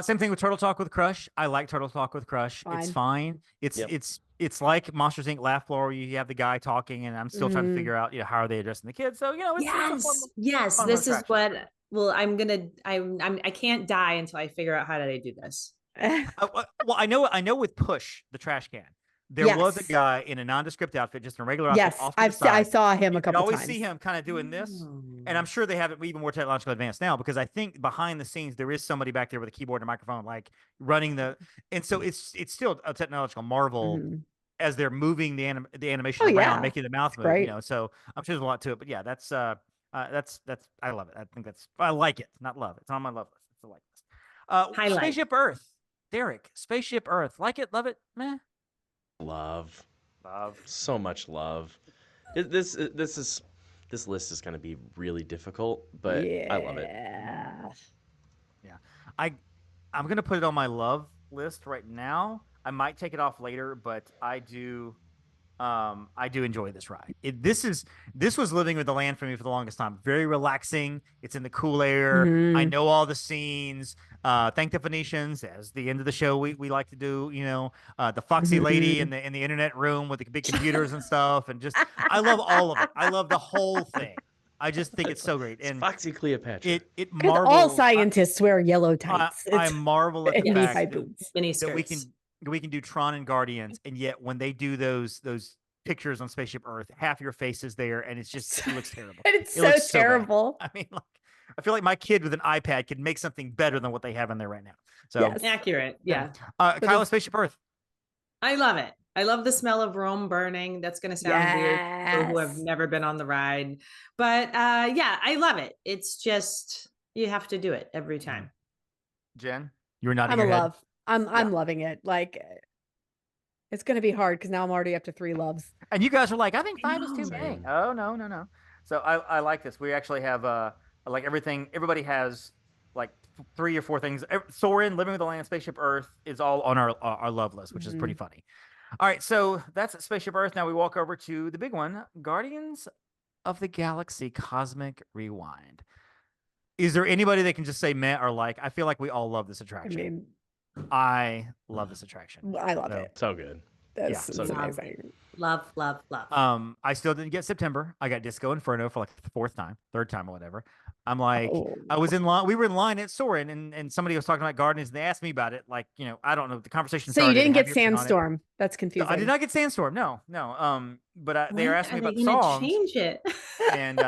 Same thing with Turtle Talk with Crush. I like Turtle Talk with Crush. It's fine. Yep. It's like Monsters Inc. Laugh Floor, where you have the guy talking, and I'm still trying to Mhm. figure out, how are they addressing the kids. So it's a fun, Yes. fun This is attraction. what. Well, I can't die until I figure out how do they do this. Well, I know with Push the trash can, there was a Yes. guy in a nondescript outfit, just in a regular outfit. Yes, off to the I side. saw him You a could couple always times. see him kind of doing this, Mm. and I'm sure they have it even more technologically advanced now because I think behind the scenes there is somebody back there with a keyboard and a microphone, like running the. And so it's still a technological marvel Mhm. as they're moving the animation Oh, around, yeah. making the mouth move. great. So I'm sure there's a lot to it. But yeah, that's I love it. I like it, not love it. It's on my love list. It's a like list. Highlight. Spaceship Earth, Derek. Spaceship Earth, like it, love it, meh. Love. Love. So much love. This list is going to be really difficult, but I love it. Yeah. I'm gonna put it on my love list right now. I might take it off later, but I do enjoy this ride. This was living with the land for me for the longest time. Very relaxing. It's in the cool air. I Mhm. know all the scenes. Thank the Phoenicians, as the end of the show we like to do. The Foxy lady in the internet room with the big computers and stuff, and just I love all of it. I love the whole thing. I just think it's so great. It's And Foxy Cleopatra. it Because all marvels. scientists wear yellow tights. I marvel at the and fact knee-high that, boots. Mini that skirts. we can do Tron and Guardians, and yet when they do those pictures on Spaceship Earth, half your face is there, and it looks terrible. And it's It so looks so bad. terrible. I mean, like, I feel like my kid with an iPad could make something better than what they have in there right now. So, Yes. Accurate. Yeah. Kyla, Spaceship Earth. I love it. I love the smell of Rome burning. That's going to sound weird to people who have Yes. never been on the ride. But yeah, I love it. It's just, you have to do it every time. Jen, you were nodding I'm a your head. love. I'm loving it. Like it's gonna be hard because now I'm already up to 3 loves. And you guys are like, I think 5 is too Same. big. Oh, no. So I like this. We actually have like everything. Everybody has like 3 or 4 things. Soarin', Living with the Land, Spaceship Earth is all on our love list, which is pretty funny. All right, so that's Spaceship Earth. Now we walk over to the big one, Guardians of the Galaxy Cosmic Rewind. Is there anybody that can just say meh or like? I feel like we all love this I attraction. mean, I love this attraction. I love So, it. So good. That's so it's good. amazing. Love, love, love. I still didn't get September. I got Disco Inferno for like the 4th time, 3rd time or whatever. I'm like, Oh. I was in line. We were in line at Soarin', and somebody was talking about Guardians, and they asked me about it. Like, I don't know. The conversation So you started. didn't Have get you ever been on it? Sandstorm. That's No, confusing. I did not get Sandstorm. No, no. But they were When asking me are they about the gonna songs, change it? and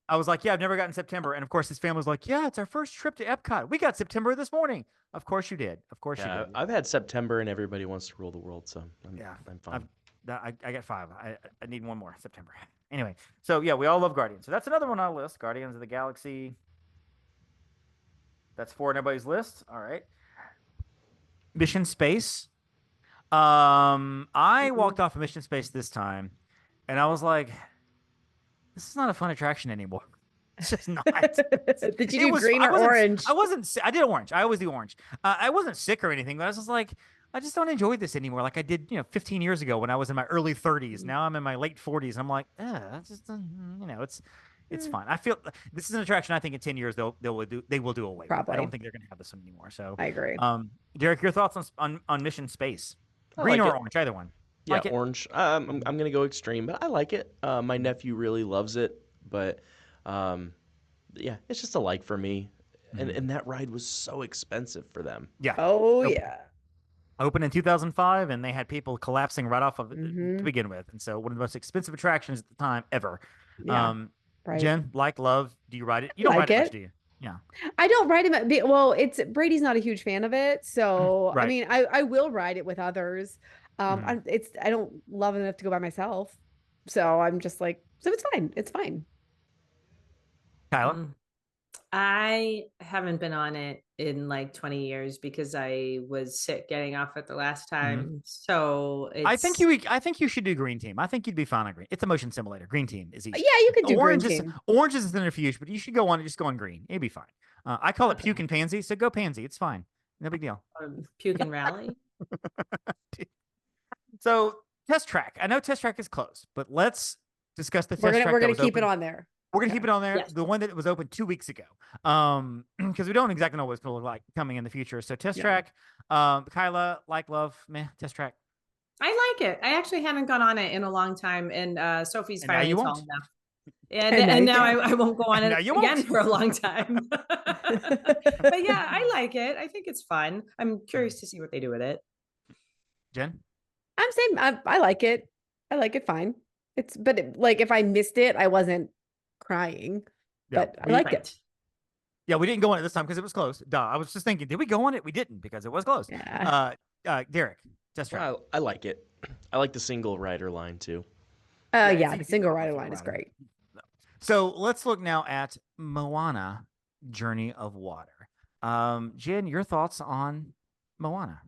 I was like, yeah, I've never gotten September. And of course, his family was like, yeah, it's our first trip to Epcot. We got September this morning. Of course you did. Of course you Yeah, did. I've had September and everybody wants to rule the world, so Yeah, I'm fine. I got 5. I need one more September. Anyway, so yeah, we all love Guardians. So that's another one on our list. Guardians of the Galaxy. That's 4 on everybody's list. All right. Mission Space. I walked off of Mission Space this time, and I was like, this is not a fun attraction anymore. It's just not. Did you do green or orange? I did orange. I always do orange. I wasn't sick or anything, but I was just like, I just don't enjoy this anymore. Like I did, 15 years ago when I was in my early 30s. Now I'm in my late 40s. I'm like, that's just, it's fine. I feel this is an attraction. I think in 10 years they will do away with. Probably. I don't think they're going to have this one anymore. So I agree. Derek, your thoughts on Mission Space? I Green like or it. orange, either one. Yeah, Like it? orange. I'm gonna go extreme, but I like it. My nephew really loves it, but yeah, it's just a like for me. And that ride was so expensive for them. Yeah. Oh Nope. yeah. Opened in 2005, and they had people collapsing right off of it Mhm. to begin with. And so one of the most expensive attractions at the time ever. Yeah. Right. Jen, love, do you ride it? You don't Like ride it much, it. do you? Yeah. I don't ride him. Well, it's Brady's not a huge fan of it, so I Right. mean, I will ride it with others. Mhm. I don't love it enough to go by myself, so I'm just like, so it's fine. It's fine. Kyla? I haven't been on it in like 20 years because I was sick getting off it the last time. So it's I think you should do Green Team. I think you'd be fine on Green. It's a motion simulator. Green Team is easy. Yeah, you could do Orange green is team. orange is an refuge, but you should go on it. Just go on green. It'd be fine. I call it puke and pansy, so go pansy. It's fine. No big deal. puke and rally. So Test Track. I know Test Track is closed, but let's discuss the Test Track. We're gonna that was keep it open. on there. We're gonna keep it on there. Yes. The one that was open 2 weeks ago, because we don't exactly know what it's gonna look like coming in the future. So Test Track, Kyla, love, meh. Test Track. I like it. I actually haven't gone on it in a long time, and Sophie's And now finally you tall won't. enough. And And now now you I won't go on And it now you again won't. for a long time. But yeah, I like it. I think it's fun. I'm curious to see what they do with it. Jen. I'm saying I like it. I like it fine. Like if I missed it, I wasn't crying, Yeah, but I liked it. Yeah, we didn't go on it this time because it was closed. Duh. I was just thinking, did we go on it? We didn't because it was closed. Yeah. Derek, Test Track. I like it. I like the single rider line too. Yeah, it's the single easy. rider line is great. So let's look now at Moana, Journey of Water. Jen, your thoughts on Moana?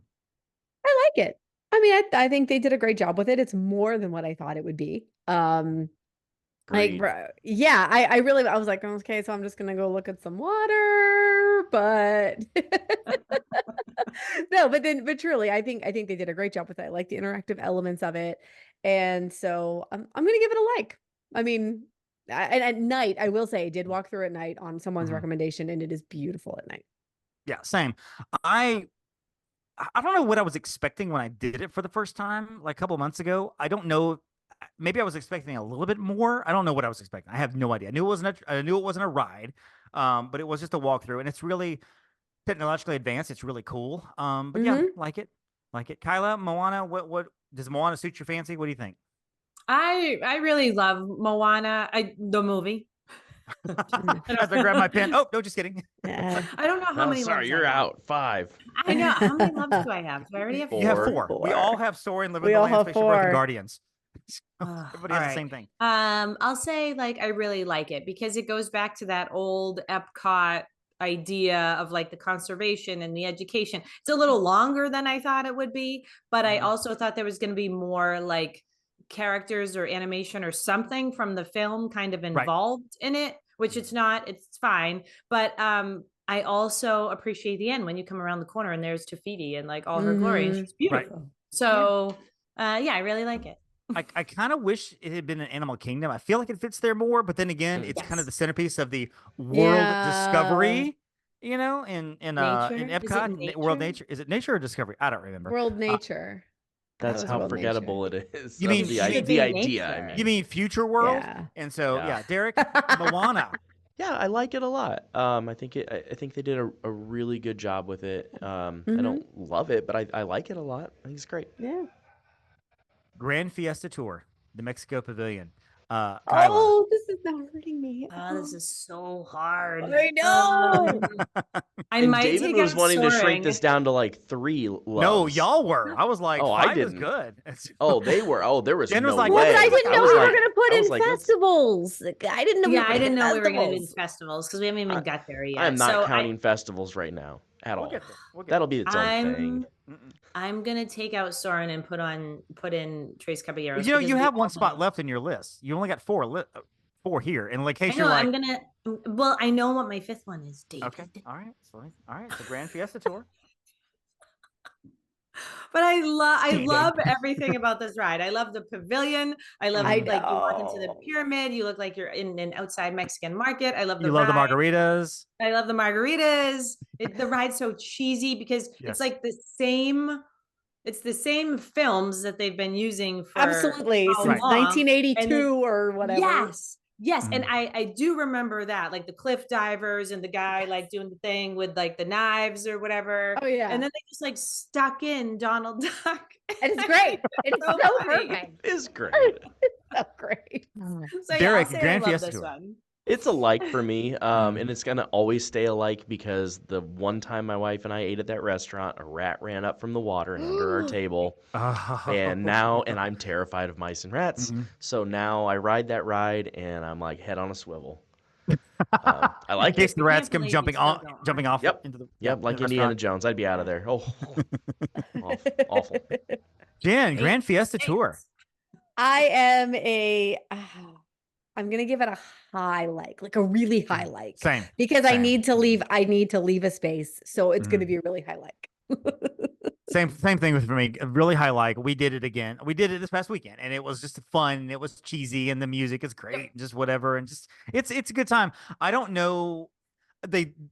I like it. I mean, I think they did a great job with it. It's more than what I thought it would be. Agreed. Yeah, I was like, okay, so I'm just gonna go look at some water, but no, but truly, I think they did a great job with it. I like the interactive elements of it, and so I'm gonna give it a like. I mean, and at night, I will say, I did walk through at night on someone's recommendation, and it is beautiful at night. Yeah, same. I don't know what I was expecting when I did it for the first time, like a couple months ago. I don't know. Maybe I was expecting a little bit more. I don't know what I was expecting. I have no idea. I knew it wasn't a ride, but it was just a walkthrough, and it's really technologically advanced. It's really cool. But yeah, like it. Kyla, Moana. What does Moana suit your fancy? What do you think? I really love Moana. The movie. As I grab my pen. Oh no, just kidding. Yeah. I don't know how many. Sorry, loves you're I have. out. 5. I know. How many loves do I have? Do I already have Four. You have 4. Four. We all have Soarin', Live in We the all Land, have Spaceship Earth, and 4. Guardians. All Everybody has right. the same thing. I'll say like I really like it because it goes back to that old Epcot idea of like the conservation and the education. It's a little longer than I thought it would be, but I also thought there was going to be more like characters or animation or something from the film kind of involved in it, which it's not. It's fine, but I also appreciate the end when you come around the corner and there's Tafiti and like all her glory, and she's beautiful. So yeah, I really like it. I kind of wish it had been an Animal Kingdom. I feel like it fits there more, but then again, it's kind of the centerpiece of the world discovery, in Epcot, World Nature. Is it Nature or Discovery? I don't remember. World Nature. That's was how World forgettable it is. You mean the idea? I mean, You mean Future World? Yeah. And so, Yeah. Derek, Moana. Yeah, I like it a lot. I think they did a really good job with it. I Mhm. don't love it, but I like it a lot. I think it's great. Yeah. Grand Fiesta Tour, the Mexico Pavilion. Kyla. Oh, this is now hurting me. Oh, this is so hard. I know. I And might David take was out wanting to shrink soaring. this down to like 3 loves. No, y'all were. I was like, Oh, I 5 is didn't. good. Oh, they were. Oh, there was Jen was no like, Well, way. but I didn't know was we were like- gonna put I in was like, let's- festivals. I didn't know we Yeah, were I gonna didn't hit know we were going to do festivals. festivals because we haven't even got there yet. I am not So counting festivals right now at We'll all. get there. We'll get That'll be its own I'm thing. I'm gonna take out Soren and put in Trace Caballeros. You know, because you of the have one spot album. left in your list. You only got 4 here. And in I case know. you're like, I'm gonna. Well, I know what my 5th one is. David. okay, all right, the Grand Fiesta Tour. But I David. love everything about this ride. I love the pavilion. I love I like you walk into the know. pyramid. You look like you're in an outside Mexican market. I love the You love the ride. margaritas. I love the margaritas. The ride's so cheesy because Yes. it's like the same. It's the same films that they've been using for Absolutely, how since long? 1982 or whatever. Yes, and Mhm. I do remember that, like the cliff divers and the guy like doing the thing with like the knives or whatever. Oh yeah, And then they just like stuck in Donald Duck. and it's great. It's so so funny. perfect. It's great. So great. So yeah, Derek, I'll say Grand I love Fiesta this Tour. one. It's a like for me, and it's gonna always stay a like because the one time my wife and I ate at that restaurant, a rat ran up from the water and under our table, and I'm terrified of mice and rats. Mhm. So now I ride that ride, and I'm like head on a swivel. I like in case it. the rats come believe you jumping still off, don't jumping like off Yep. into the Yep, like the Indiana restaurant. Jones, I'd be out of there. Oh, awful. Jen, Grand Fiesta Tour. I am I'm gonna give it a high like a really high like. Same. Because I Same. need to leave a space. So it's gonna Mhm. be a really high like. Same thing with for me. A really high like. We did it again. We did it this past weekend, and it was just fun. It was cheesy, and the music is great. Just whatever, and just it's a good time. I don't know.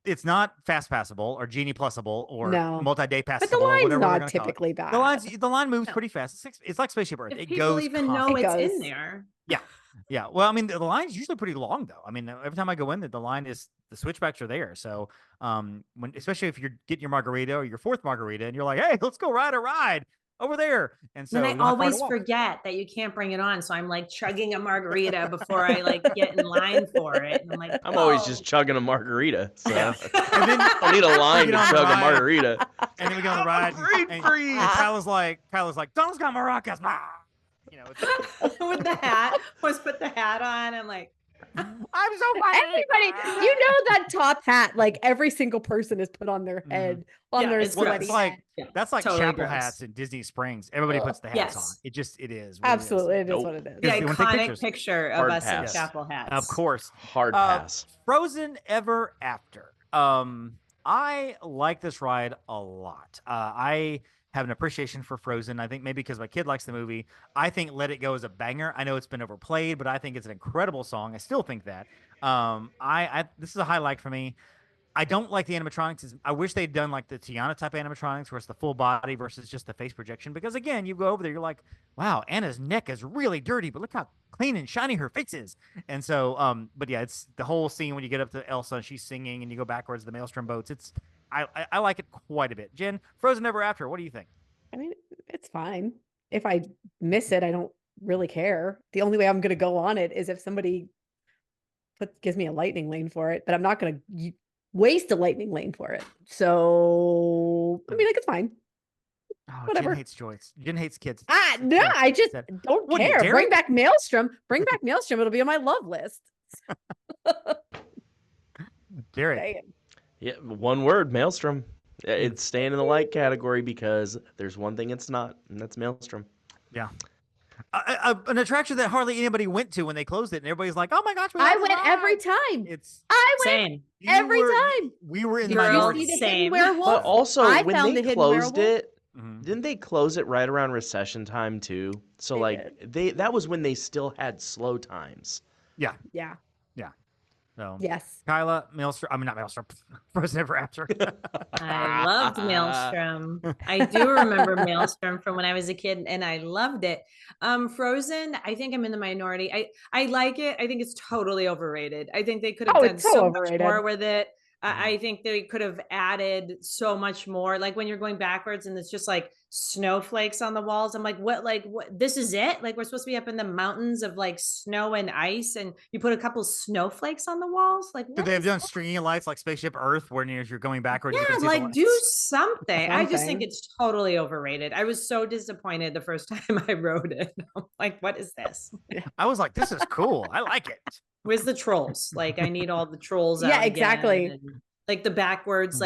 It's not fast passable or Genie plusable or No. multi-day passable But the or line's whatever we're not gonna call it. typically bad. The line moves No. pretty fast. It's like Spaceship Earth. If It people goes even know constantly. it's It in goes. there. Yeah. Well, I mean, the line's usually pretty long, though. I mean, every time I go in, the line is the switchbacks are there. So, especially if you're getting your margarita or your 4th margarita, and you're like, "Hey, let's go ride a ride over there." And so, Then I you don't have far to always walk. forget that you can't bring it on. So I'm like chugging a margarita before I like get in line for it. And I'm like, I'm always "Oh." just chugging a margarita, so Yeah. And then I need a line get to on the chug a ride. margarita. And then we get on the ride, and Kyla's like, Donald's got maracas. You know, With the hat, always put the hat on. I'm like, I'm so funny. Everybody, you know that top hat, like every single person has put on their head, on Yeah, their it's Well, sweaty it's like hat. that's like Totally chapel gross. hats in Disney Springs. Everybody puts the hats on. Yes. It is. Absolutely, it is Nope. what it is. the Because you wanna take iconic pictures. picture of Hard us pass. in chapel hats. Of course. Hard pass. Frozen Ever After. I like this ride a lot. I have an appreciation for Frozen. I think maybe because my kid likes the movie. I think Let It Go is a banger. I know it's been overplayed, but I think it's an incredible song. I still think that. This is a highlight for me. I don't like the animatronics. I wish they'd done like the Tiana type animatronics where it's the full body versus just the face projection. Because again, you go over there, you're like, wow, Anna's neck is really dirty, but look how clean and shiny her face is. And so, but yeah, it's the whole scene when you get up to Elsa and she's singing and you go backwards, the Maelstrom boats. I like it quite a bit. Jen, Frozen Ever After, what do you think? I mean, it's fine. If I miss it, I don't really care. The only way I'm going to go on it is if somebody gives me a lightning lane for it, but I'm not going to waste a lightning lane for it. So, I mean, like, it's fine. Oh, Whatever. Jen hates Joyce. Jen hates kids. No, Yeah, I just said- don't What, care. Derek? Bring back Maelstrom. Bring back Maelstrom. It'll be on my love list. Derek. Dang. Yeah, one word, Maelstrom. It's staying in the light category because there's one thing it's not, and that's Maelstrom. Yeah. An attraction that hardly anybody went to when they closed it, and everybody's like, "Oh my gosh, we I love the went every ride." time. It's I went Same. you every were- time. We were in Did the Girl, you minority. see the same. hidden werewolf? But also, I when found they the hidden closed werewolf. it, Mhm. didn't they close it right around recession time too? So They like that was when they still had slow times. Yeah. Yeah. So Yes. Kyla, Maelstrom. I mean, not Maelstrom. Frozen Ever After. I loved Maelstrom. I do remember Maelstrom from when I was a kid, and I loved it. Frozen, I think I'm in the minority. I like it. I think it's totally overrated. I think they could have done It's so so much overrated. more with it. Mhm. I think they could have added so much more. Like when you're going backwards and it's just like snowflakes on the walls. I'm like, what? Like, what? This is it? Like, we're supposed to be up in the mountains of like snow and ice, and you put a couple snowflakes on the walls. Like, Could what they have is done that? stringing lights like Spaceship Earth, where as you're going backwards, you Yeah, can see the like do lights? something. I just think Something. it's totally overrated. I was so disappointed the first time I wrote it. I'm like, what is this? I was like, this is cool. I like it. Where's the trolls? Like, I need all the trolls Yeah, out exactly. again. And, like the backwards, Mm.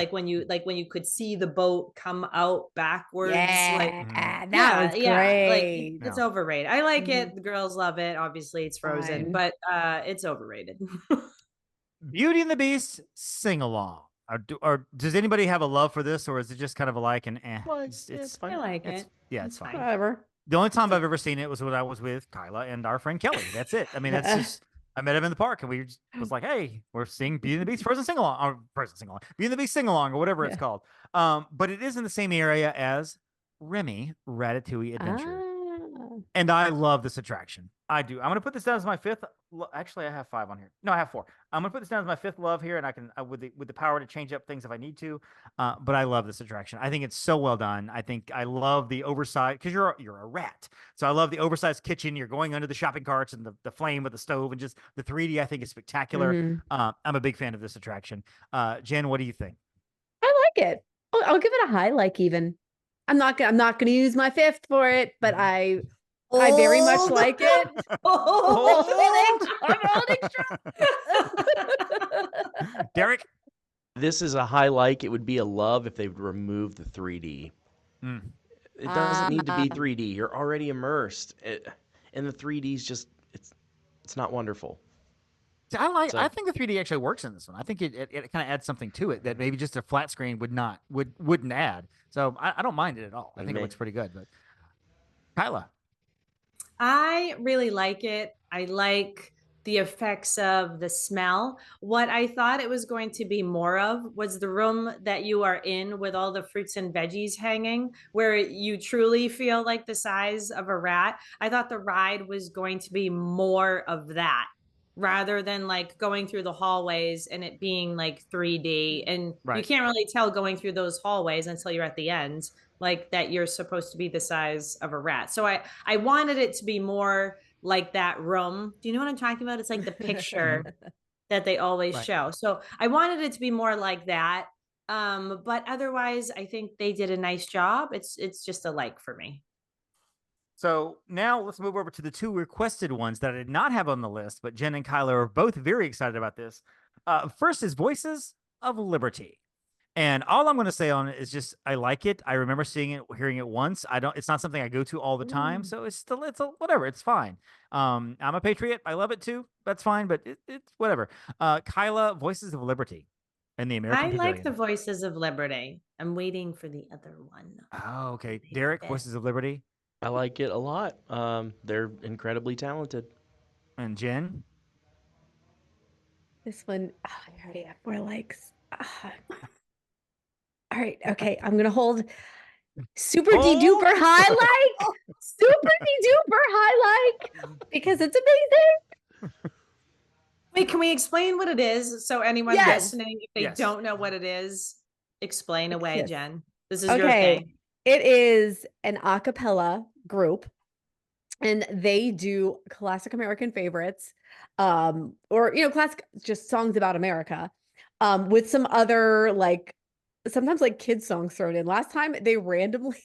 like when you could see the boat come out backwards. Like, Yeah, that yeah, was yeah, like great. it's Yeah. overrated. I like Mhm. it. The girls love it. Obviously, it's Frozen, Fine. but it's overrated. Beauty and the Beast sing along. Or does anybody have a love for this, or is it just kind of a like and Well, It's, it's I fine. like it's it. yeah, it's fine. Whatever. The only time I've ever seen it was when I was with Kyla and our friend Kelly. That's it. I mean, that's just I met him in the park and we just was like, hey, we're seeing Beauty and the Beast Frozen sing along, or Frozen sing along, Beauty and the Beast sing along, or whatever it's Yeah. called. But it is in the same area as Remy Ratatouille Adventure. And I love this attraction. I do. I'm gonna put this down as my fifth. Actually, I have 5 on here. No, I have 4. I'm gonna put this down as my 5th love here, and I can with the power to change up things if I need to. But I love this attraction. I think it's so well done. I think I love the oversized because you're a rat, so I love the oversized kitchen. You're going under the shopping carts and the flame with the stove and just the 3D. I think is spectacular. Mhm. I'm a big fan of this attraction. Jen, what do you think? I like it. I'll give it a high like even. I'm not gonna use my 5th for it, but I very much like it. I'm holding strong. Derek? This is a high like. It would be a love if they would remove the 3D. Mm. It doesn't need to be 3D. You're already immersed. And the 3D's just it's not wonderful. I think the 3D actually works in this one. I think it kind of adds something to it that maybe just a flat screen wouldn't add. So I don't mind it at all. I think it looks pretty good. But Kyla. I really like it. I like the effects of the smell. What I thought it was going to be more of was the room that you are in with all the fruits and veggies hanging, where you truly feel like the size of a rat. I thought the ride was going to be more of that rather than like going through the hallways and it being like 3D. And you can't really tell going through those hallways until you're at the end, like that you're supposed to be the size of a rat. So I wanted it to be more like that room. Do you know what I'm talking about? It's like the picture that they always show. So I wanted it to be more like that. But otherwise, I think they did a nice job. It's just a like for me. So now let's move over to the 2 requested ones that I did not have on the list, but Jen and Kyla are both very excited about this. First is Voices of Liberty. And all I'm going to say on it is just I like it. I remember seeing it, hearing it once. It's not something I go to all the time, so it's whatever. It's fine. I'm a patriot. I love it too. That's fine, but it's whatever. Kyla, Voices of Liberty, and the American I like Pavilion. the Voices of Liberty. I'm waiting for the other one. Oh, okay. Derek, Voices of Liberty, I like it a lot. They're incredibly talented. and Jen. This one, I already have 4 likes. All right, okay. I'm gonna hold super duper high like, super duper high like, because it's amazing. Wait, can we explain what it is? So anyone listening, if they don't know what it is, explain away, Jen. This is your thing. It is an a cappella group, and they do classic American favorites, or classic just songs about America, with some other like sometimes like kids songs thrown in. Last time they randomly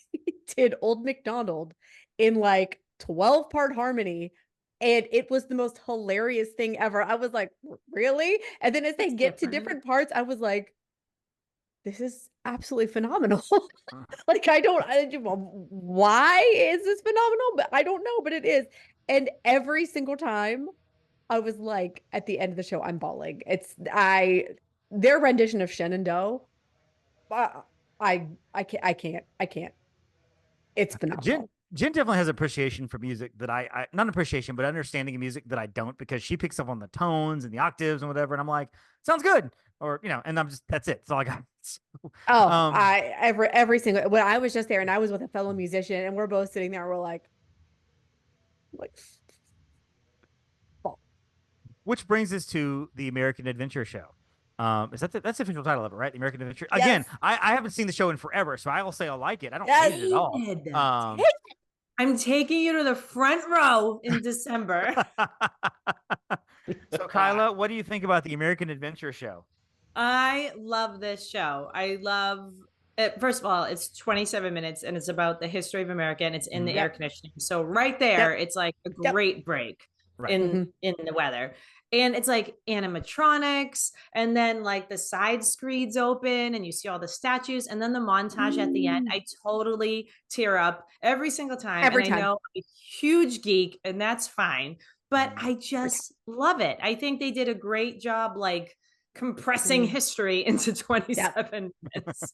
did Old MacDonald in like 12-part harmony, and it was the most hilarious thing ever. I was like, really? And then as they get to different parts, I was like, this is absolutely phenomenal. Like, why is this phenomenal? But I don't know, but it is. And every single time I was like, at the end of the show, I'm bawling. Their rendition of Shenandoah, I can't. It's phenomenal. Jen definitely has appreciation for music that I not appreciation, but understanding of music that I don't, because she picks up on the tones and the octaves and whatever, and I'm like, sounds good, or and I'm just that's it. That's all I got. So, Oh, um, every single when I was just there and I was with a fellow musician and we're both sitting there, we're like oh, which brings us to the American Adventure Show. Is that that's the official title of it, right? The American Adventure. yes. Again, I haven't seen the show in forever, so I will say I like it. I don't Yes. hate it at all. David, Um, I'm taking you to the front row in December. so Kyla, what do you think about the American Adventure Show? I love this show. I love it. First of all, it's 27 minutes and it's about the history of America and it's in the air conditioning. So right there, it's like a great break in the weather. And it's like animatronics, and then like the side screens open and you see all the statues, and then the montage at the end. I totally tear up every single time. Every and time. I know I'm a huge geek, and that's fine, but I just love it. I think they did a great job, like compressing history into 27 minutes.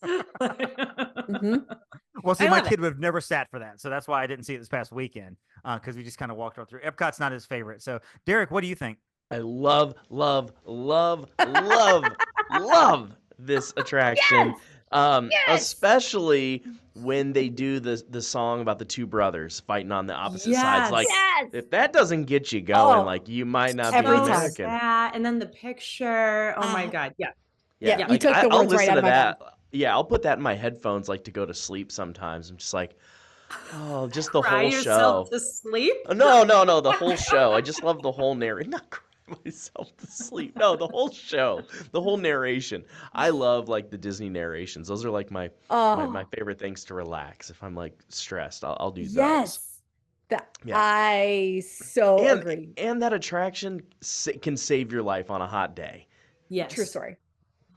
Well, see, I my love kid would have never sat for that, so that's why I didn't see it this past weekend, because we just kind of walked all through. Epcot's not his favorite. So, Derek, what do you think? I love this attraction. Especially when they do the song about the two brothers fighting on the opposite sides. Like, if that doesn't get you going, like, you might not be Every time. American. And then the picture. Oh my God. Yeah. Yeah, Like, you took the I'll words right listen out to of my that. mouth. Yeah, I'll put that in my headphones, like, to go to sleep sometimes. I'm just like, oh, just the Cry whole yourself show. to sleep? No, the whole show. I just love the whole narration. Not cry myself to sleep. No, the whole show, the whole narration. I love like the Disney narrations. Those are like my favorite things to relax. If I'm like stressed, I'll do those. Yes. I so agree. And that attraction can save your life on a hot day. Yes. True story.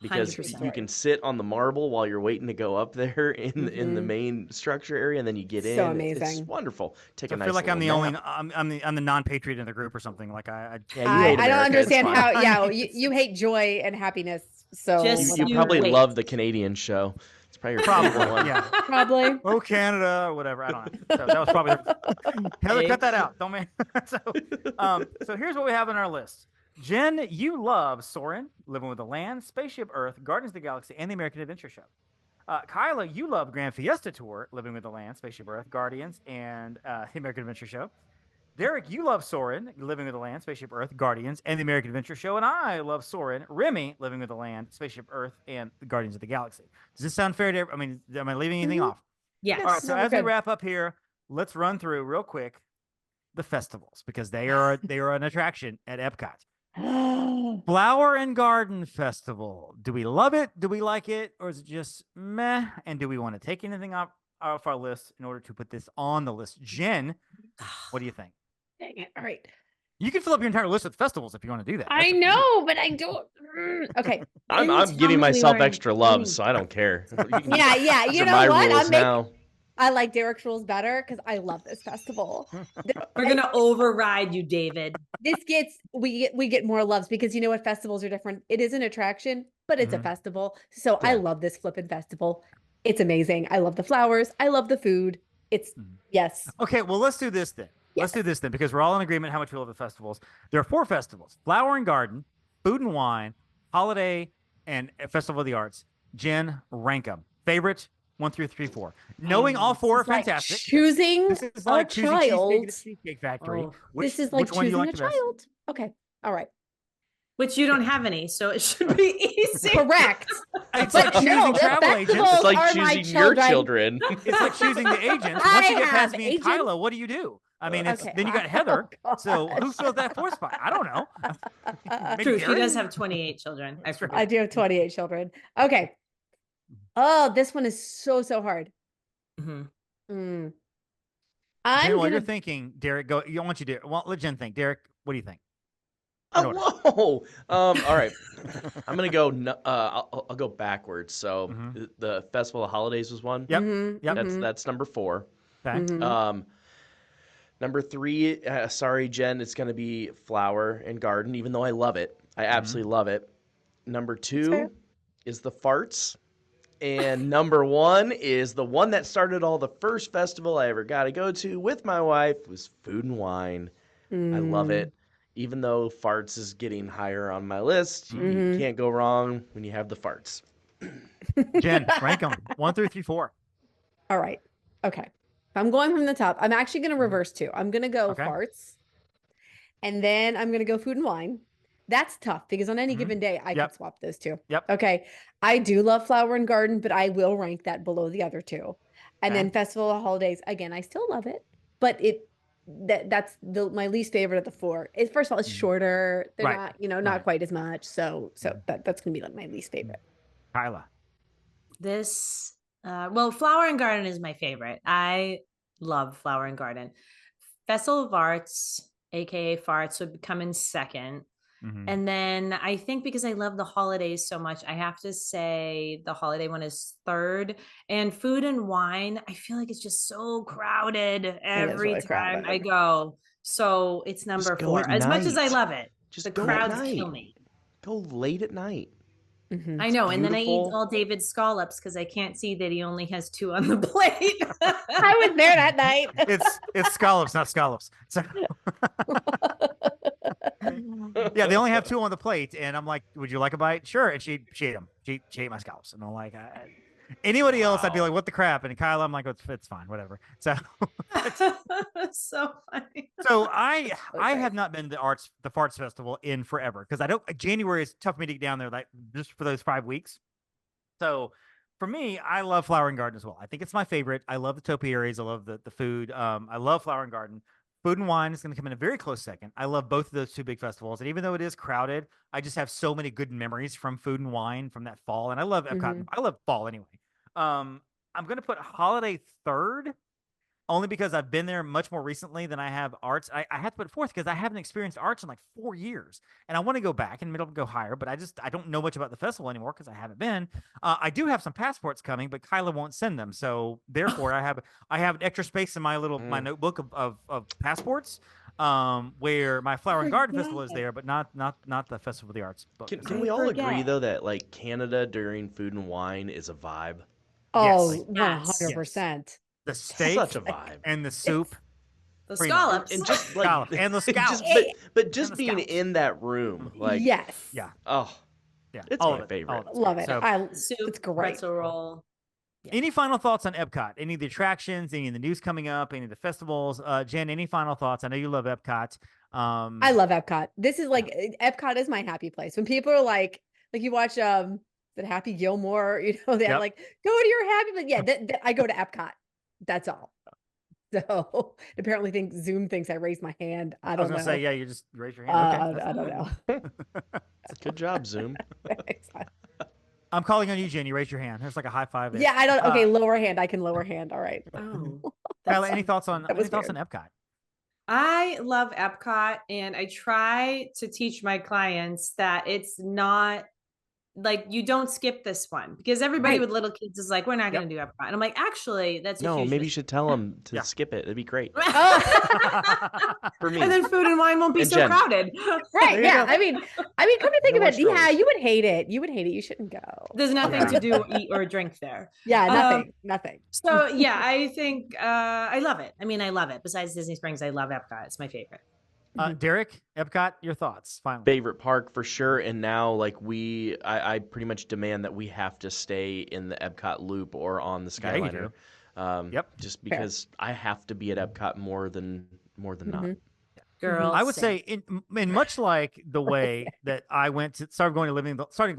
Because 100%. you can sit on the marble while you're waiting to go up there in the main structure area, and then you get in. So amazing. It's wonderful. Take a nice. I feel like I'm the nap. only I'm the non-patriot in the group or something. Like I don't understand how. Yeah, you hate joy and happiness. So you probably love the Canadian show. It's probably your favorite one. Yeah, probably. Oh, Canada or whatever. I don't know. So that was probably Heather. Cut that out. Don't make. So here's what we have on our list. Jen, you love Soarin', Living with the Land, Spaceship Earth, Guardians of the Galaxy, and the American Adventure Show. Kyla, you love Grand Fiesta Tour, Living with the Land, Spaceship Earth, Guardians, and the American Adventure Show. Derek, you love Soarin', Living with the Land, Spaceship Earth, Guardians, and the American Adventure Show. And I love Soarin', Remy, Living with the Land, Spaceship Earth, and the Guardians of the Galaxy. Does this sound fair to everyone? I mean, am I leaving anything off? Yes. All right, so as we wrap up here, let's run through real quick the festivals, because they are an attraction at Epcot. Flower and Garden Festival. Do we love it? Do we like it? Or is it just meh? And do we want to take anything off our list in order to put this on the list? Jen, what do you think? Dang it. All right. You can fill up your entire list with festivals if you want to do that. I know, but I don't. Okay. I'm giving myself extra love, so I don't care. Yeah. You know what? I like Derek's rules better because I love this festival. We're gonna override you, David. We get more loves because you know what? Festivals are different. It is an attraction, but it's a festival. So I love this flippin' festival. It's amazing. I love the flowers. I love the food. Yes. Okay, well, let's do this then. Let's do this then, because we're all in agreement how much we love the festivals. There are 4 festivals: Flower and Garden, Food and Wine, Holiday, and Festival of the Arts. Jen, rank them. Favorite? 1 through 3, 4. Knowing all 4 are fantastic. Choosing this is like a child. Cheesecake Factory. This is like choosing a child. Okay. All right. Which you don't have any, so it should be easy. Correct. It's like choosing travel agents. It's like choosing your children. It's like choosing the agents. Once you get past me and Kyla, what do you do? I mean, then you got Heather. So who fills that 4th spot? I don't know. True. She does have 28 children. I do have 28 children. Okay. Oh, this one is so hard. Jen, while you're thinking, Derek, go. I want you to. Well, let Jen think. Derek, what do you think? Whoa. All right. I'm gonna go. I'll go backwards. So the Festival of Holidays was one. Yep. That's number 4. Okay. Number 3. Sorry, Jen. It's gonna be Flower and Garden. Even though I love it, I absolutely love it. Number 2 is the Farts. And number one is the one that started all the first festival I ever got to go to with my wife was Food and Wine. I love it. Even though farts is getting higher on my list, you can't go wrong when you have the farts. Jen, rank them 1 through 3, 4. All right. Okay. If I'm going from the top, I'm actually going to reverse two. I'm going to go Okay. farts, and then I'm going to go Food and Wine. That's tough because on any given day, I could swap those two. Yep. Okay. I do love Flower and Garden, but I will rank that below the other two. And then Festival of Holidays, again, I still love it, but that's my least favorite of the four. First of all, it's shorter. They're Right. not, not quite as much. So that's gonna be like my least favorite. Kyla. This, well, Flower and Garden is my favorite. I love Flower and Garden. Festival of Arts, aka Farts, would come in second. And then I think because I love the holidays so much, I have to say the holiday one is third. And Food and Wine, I feel like it's just so crowded every time I go. So it's number Just go 4. at As much as I night. love it, Just the go at crowds kill night. me. Go late at night. I know. And then I eat beautiful. all David's scallops because I can't see that he only has 2 on the plate. I was there that night. It's scallops, not scallops. So yeah, they only have 2 on the plate, and I'm like, "Would you like a bite?" Sure, and she ate them. She ate my scallops, and I'm like, anybody else, I'd be like, "What the crap?" And Kyle, I'm like, "It's fine, whatever." So, so funny. so I have not been to the Farts Festival in forever because I don't. January is tough for me to get down there, like just for those 5 weeks. So for me, I love Flower and Garden as well. I think it's my favorite. I love the topiaries. I love the food. I love Flower and Garden. Food and Wine is going to come in a very close second. I love both of those 2 big festivals. And even though it is crowded, I just have so many good memories from Food and Wine from that fall. And I love Epcot. I love fall anyway. I'm going to put Holiday third, only because I've been there much more recently than I have Arts. I have to put fourth because I haven't experienced Arts in like 4 years. And I want to go back and maybe go higher, but I don't know much about the festival anymore because I haven't been. I do have some passports coming, but Kyla won't send them. So therefore I have extra space in my my notebook of passports, where my Flower and Garden Festival is there, but not the Festival of the Arts. Can we all agree though that like Canada during Food and Wine is a vibe? Oh, Yes. 100%. The steak Such a vibe. and the soup. The Pretty much. scallops. And just like And the scallops. but just the being scallops. in that room, like Yes. Yeah. oh, Yeah. it's all my of it, favorite. all of it. Love it. So- Soup, it's great. pretzel roll. Any final thoughts on Epcot? Any of the attractions? Any of the news coming up? Any of the festivals? Jen, any final thoughts? I know you love Epcot. I love Epcot. This is like Epcot is my happy place. When people are like you watch the Happy Gilmore, they're Yep. like, go to your happy, but yeah, I go to Epcot. That's all. So apparently Zoom thinks I raised my hand. I I was don't gonna know. say, yeah, you just raise your hand. Okay, I don't know. Good job, Zoom. I'm calling on you, Jen. You raise your hand. There's like a high five there. Yeah, I don't. Okay, lower hand. I can lower hand. All right. Oh, Kyla, any thoughts on that was Epcot? I love Epcot, and I try to teach my clients that it's not like you don't skip this one because everybody Right. with little kids is like, we're not going to do Epcot. And I'm like, actually, that's a No, huge maybe you mistake. should tell them to Yeah. skip it. It'd be great Oh. for me. And then Food and Wine won't be And so Jen. crowded. Right. There you Yeah. go. I mean, come to think No of it. more Yeah, strollers. you would hate it. You would hate it. You shouldn't go. There's nothing Yeah. to do, eat, or drink there. Yeah. Nothing. Nothing. So yeah, I think I love it. I mean, I love it. Besides Disney Springs, I love Epcot. It's my favorite. Derek, Epcot, your thoughts? Finally. Favorite park for sure. And now like I pretty much demand that we have to stay in the Epcot loop or on the Yeah, you Skyliner. Yep. Just because I have to be at Epcot more than not. Girl, I would say, in much like the way that I started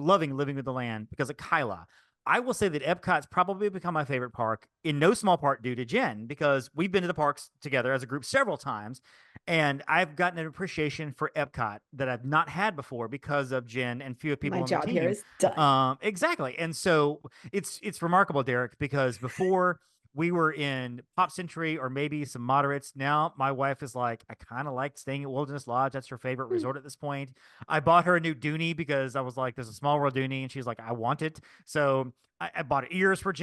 loving living with the land because of Kyla, I will say that Epcot's probably become my favorite park in no small part due to Jen, because we've been to the parks together as a group several times, and I've gotten an appreciation for Epcot that I've not had before because of Jen and few people My on job the team. here is done. Exactly. And so it's remarkable, Derek, because before we were in Pop Century or maybe some moderates. Now my wife is like, I kind of like staying at Wilderness Lodge. That's her favorite resort at this point. I bought her a new Dooney because I was like, there's a Small World Dooney, and she's like, I want it. So I bought ears for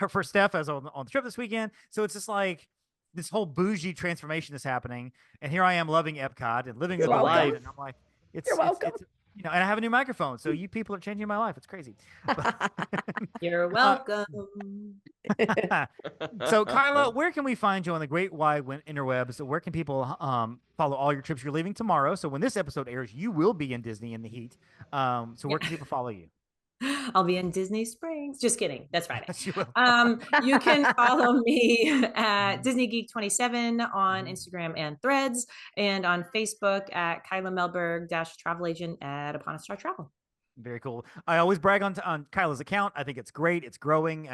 for Steph as on the trip this weekend. So it's just like this whole bougie transformation is happening, and here I am loving Epcot and living with the welcome. life, and I'm like, You're welcome. and I have a new microphone, so you people are changing my life. It's crazy. You're welcome. So, Kyla, where can we find you on the great wide interwebs? Where can people follow all your trips? You're leaving tomorrow, so when this episode airs, you will be in Disney in the heat. So, where can people follow you? I'll be in Disney Springs. Just kidding. That's Friday. Yes, you will. You can follow me at Disney Geek 27 on Instagram and Threads, and on Facebook at Kyla Melberg travel agent at Upon a Star Travel. Very cool. I always brag on Kyla's account. I think it's great. It's growing.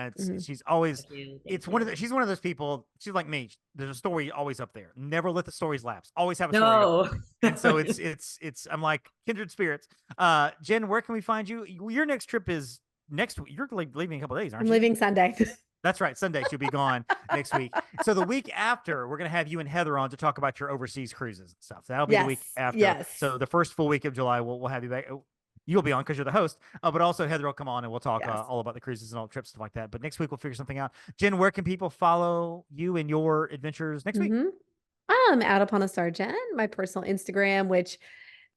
She's always. She's one of those people. She's like me. There's a story always up there. Never let the stories lapse. Always have a story. No. And so it's. I'm like kindred spirits. Jen, where can we find you? Your next trip is next week. You're leaving a couple of days, aren't I'm you? leaving Sunday. That's right. Sunday she'll be gone next week. So the week after, we're gonna have you and Heather on to talk about your overseas cruises and stuff. So that'll be the week after. Yes. So the first full week of July, we'll have you back. You'll be on because you're the host, but also Heather will come on and we'll talk all about the cruises and all the trips, stuff like that. But next week we'll figure something out. Jen, where can people follow you and your adventures next week? Out Upon a Star Jen, my personal Instagram, which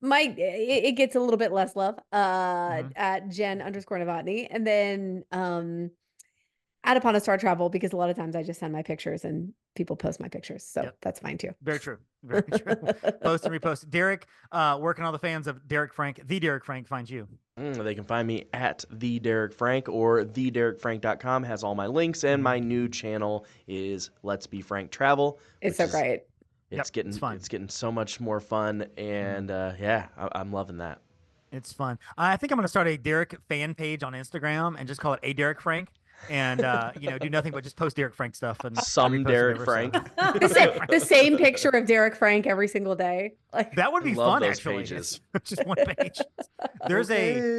it gets a little bit less love at Jen_Novotny, and then Out Upon a Star Travel, because a lot of times I just send my pictures and people post my pictures, so that's fine too. Very true. Very true. Post and repost. Derek, where can all the fans of Derek Frank, the Derek Frank, find you? They can find me at the Derek Frank, or thederekfrank.com has all my links, and my new channel is Let's Be Frank Travel. It's so great. It's getting so much more fun, and I'm loving that. It's fun. I think I'm going to start a Derek fan page on Instagram and just call it A Derek Frank. And do nothing but just post Derek Frank stuff and some Derek Frank. The same picture of Derek Frank every single day. Like that would be fun. Actually, just one page. There's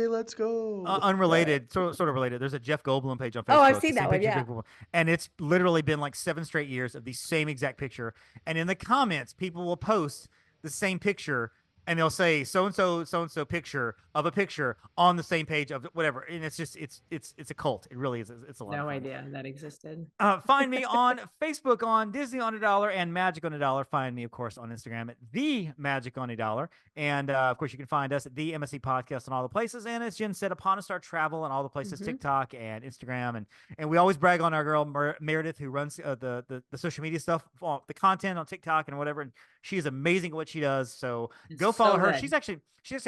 let's go. Unrelated, sort of related. There's a Jeff Goldblum page on Facebook. Oh, I've seen that one. Yeah, and it's literally been like 7 straight years of the same exact picture. And in the comments, people will post the same picture. And they'll say so and so picture of a picture on the same page of whatever, and it's just it's a cult. It really is. It's a lot. No idea that existed. Find me on Facebook on Disney on $1 and Magic on $1. Find me, of course, on Instagram at the Magic on $1, and of course you can find us at the MSC Podcast on all the places. And as Jen said, Upon a Star Travel on all the places, TikTok and Instagram, and we always brag on our girl Meredith, who runs the social media stuff, the content on TikTok and whatever. And she is amazing at what she does. So go follow her. She's actually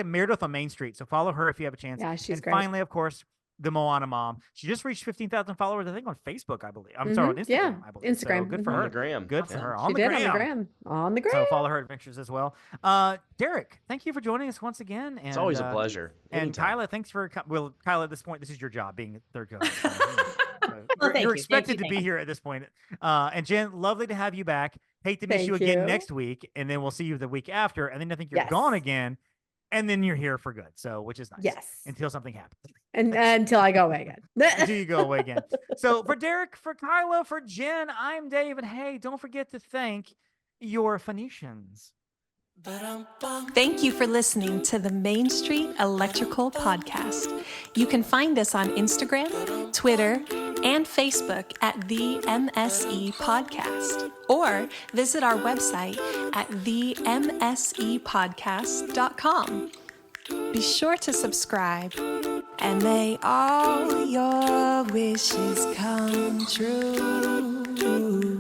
Meredith on Main Street. So follow her if you have a chance. Yeah, she's great. Finally, of course, the Moana mom. She just reached 15,000 followers, I think, on Facebook, I believe. I'm sorry, on Instagram. Yeah, I believe. Instagram. So good for her. On the gram. Good for her. On the gram. So follow her adventures as well. Derek, thank you for joining us once again. And, it's always a pleasure. And Kyla, thanks for Kyla, at this point, this is your job, being third co-host. You're expected to be here at this point. And Jen, lovely to have you back. Hate to miss you again next week, and then we'll see you the week after, and then I think you're gone again, and then you're here for good. So, which is nice. Yes. Until something happens. And until I go away again. Until you go away again. So for Derek, for Kyla, for Jen, I'm Dave, and hey, don't forget to thank your Phoenicians. Thank you for listening to the Main Street Electrical Podcast. You can find us on Instagram, Twitter, and Facebook at the MSE Podcast, or visit our website at themsepodcast.com. Be sure to subscribe, and may all your wishes come true.